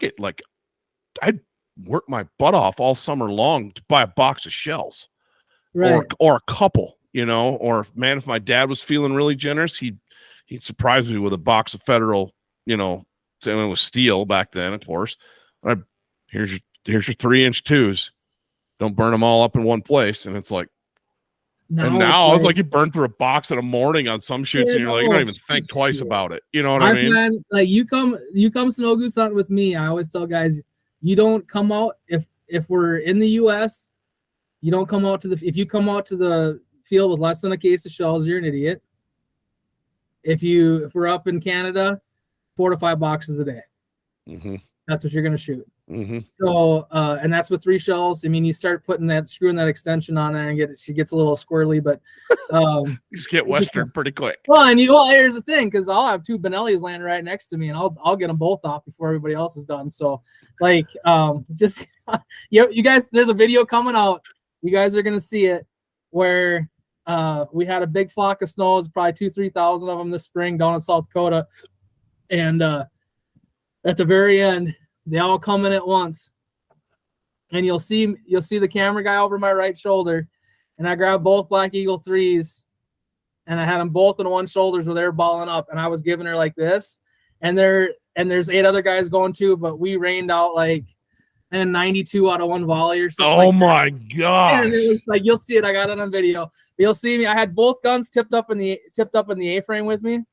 I'd work my butt off all summer long to buy a box of shells, right, or a couple. You know, or man, if my dad was feeling really generous, he'd surprise me with a box of Federal. You know, and it was steel back then, of course. Here's your 3-inch twos. Don't burn them all up in one place, and it's like. And now I was like, you burn through a box in the morning on some shoots, and you're like, you don't even think twice about it. You know what I mean? Plan, like you come snow goose hunting with me. I always tell guys, you don't come out if we're in the U.S. You don't come out if you come out to the field with less than a case of shells, you're an idiot. If we're up in Canada, 4 to 5 boxes a day. Mm-hmm. That's what you're going to shoot. Mm-hmm. So, and that's with 3 shells. I mean, you start screwing that extension on there, and she gets a little squirrely, but just get Western pretty quick. Well, and here's the thing, because I'll have 2 Benellis landing right next to me, and I'll get them both off before everybody else is done. So, like, just you guys, there's a video coming out. You guys are gonna see it where we had a big flock of snows, probably 2,000-3,000 of them this spring down in South Dakota, and at the very end, they all come in at once, and you'll see the camera guy over my right shoulder, and I grabbed both Black Eagle 3s, and I had them both on one shoulders where they were balling up, and I was giving her like this, and there's 8 other guys going too, but we rained out like 92 out of 1 volley or something. Oh my gosh! And it was like, you'll see it. I got it on video. You'll see me. I had both guns tipped up in the A-frame with me,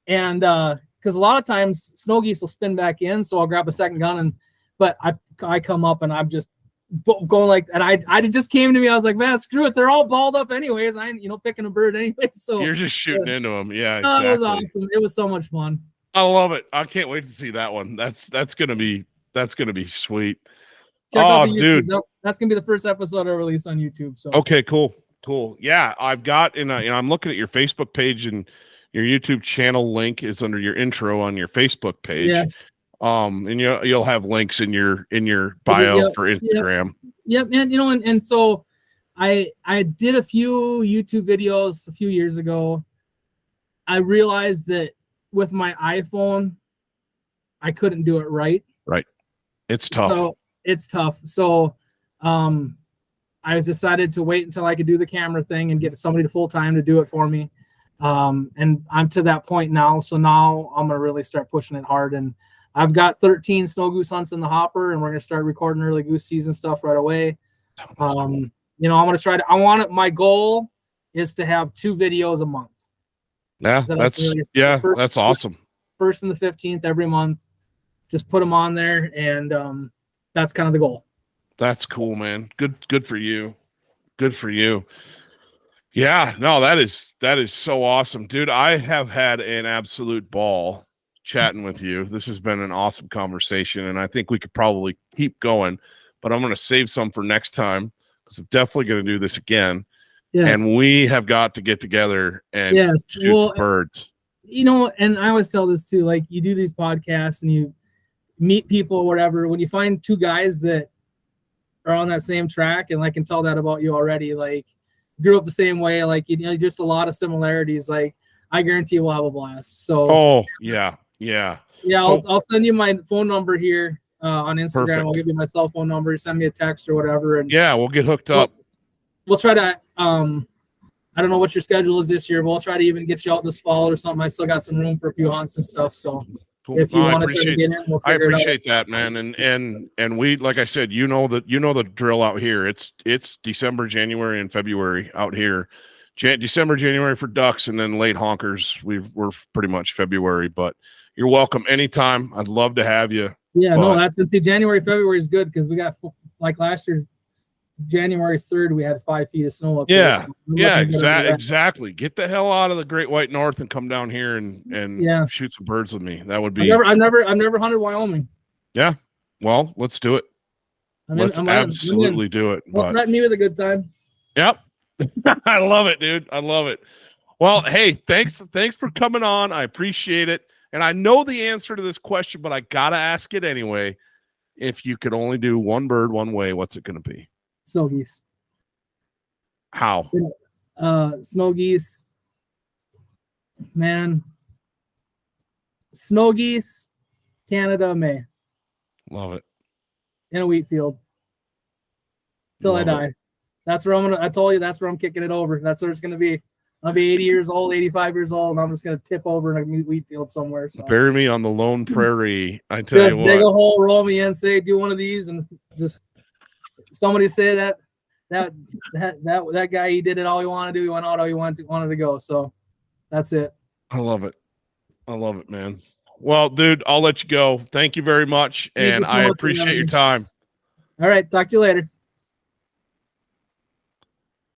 and because a lot of times snow geese will spin back in, so I'll grab a second gun, but I come up and I'm just going like, and I just came to me. I was like, man, screw it. They're all balled up anyways. I ain't picking a bird anyway. So you're just shooting into them. Yeah, exactly. It was awesome. It was so much fun. I love it. I can't wait to see that one. That's gonna be sweet. Check out the YouTube. Dude, that's gonna be the first episode I release on YouTube. So okay, cool. Yeah, I've got I'm looking at your Facebook page, and your YouTube channel link is under your intro on your Facebook page. Yeah. And you'll have links in your bio for Instagram. Yep. And so I did a few YouTube videos a few years ago. I realized that with my iPhone, I couldn't do it right. Right. It's tough. So it's tough. So I decided to wait until I could do the camera thing and get somebody to full time to do it for me. And I'm to that point now. So now I'm going to really start pushing it hard. And I've got 13 snow goose hunts in the hopper, and we're going to start recording early goose season stuff right away. I'm going to try to, my goal is to have 2 videos a month. Yeah. That's awesome. First and the 15th every month, just put them on there. And, that's kind of the goal. That's cool, man. Good for you. Good for you. Yeah, no, that is so awesome, dude. I have had an absolute ball chatting with you. This has been an awesome conversation, and I think we could probably keep going, but I'm going to save some for next time because I'm definitely going to do this again. Yes. And we have got to get together and shoot some birds. And I always tell this too, like, you do these podcasts and you meet people or whatever, when you find 2 guys that are on that same track, and I can tell that about you already, like, grew up the same way, like, just a lot of similarities. Like, I guarantee we'll have a blast. So yeah. I'll send you my phone number here on Instagram. Perfect. I'll give you my cell phone number. Send me a text or whatever, and we'll get hooked up. We'll try to I don't know what your schedule is this year, but we'll try to even get you out this fall or something. I still got some room for a few hunts and stuff, so cool. If you want to get in, we'll appreciate that, man. And we, like I said, the drill out here. It's December, January, and February out here. December, January for ducks, and then late honkers. We're pretty much February, but you're welcome anytime. I'd love to have you. Yeah, January, February is good because we got, like last year, January 3rd, we had 5 feet of snow up there. So exactly. Get the hell out of the Great White North and come down here and shoot some birds with me. That would be. I've never hunted Wyoming. Yeah, well, let's do it. Let's absolutely do it. Well, threaten me with a good time. Yep. I love it, dude. I love it. Well, hey, thanks for coming on. I appreciate it. And I know the answer to this question, but I gotta ask it anyway. If you could only do one bird one way, what's it gonna be? Snow geese. How? Snow geese. Man. Snow geese, Canada, May. Love it. In a wheat field. Till I die. That's where I told you that's where I'm kicking it over. That's where it's gonna be. I'll be 80 years old, 85 years old, and I'm just gonna tip over in a wheat field somewhere. So. Bury me on the lone prairie. I tell just you dig a hole, roll me in, say do one of these, and just somebody say that that guy, he did it all he wanted to do. He went out all he wanted to go. So that's it. I love it. I love it, man. Well, dude, I'll let you go. Thank you very much. Thank And you so I much for appreciate having your me. time. All right. Talk to you later.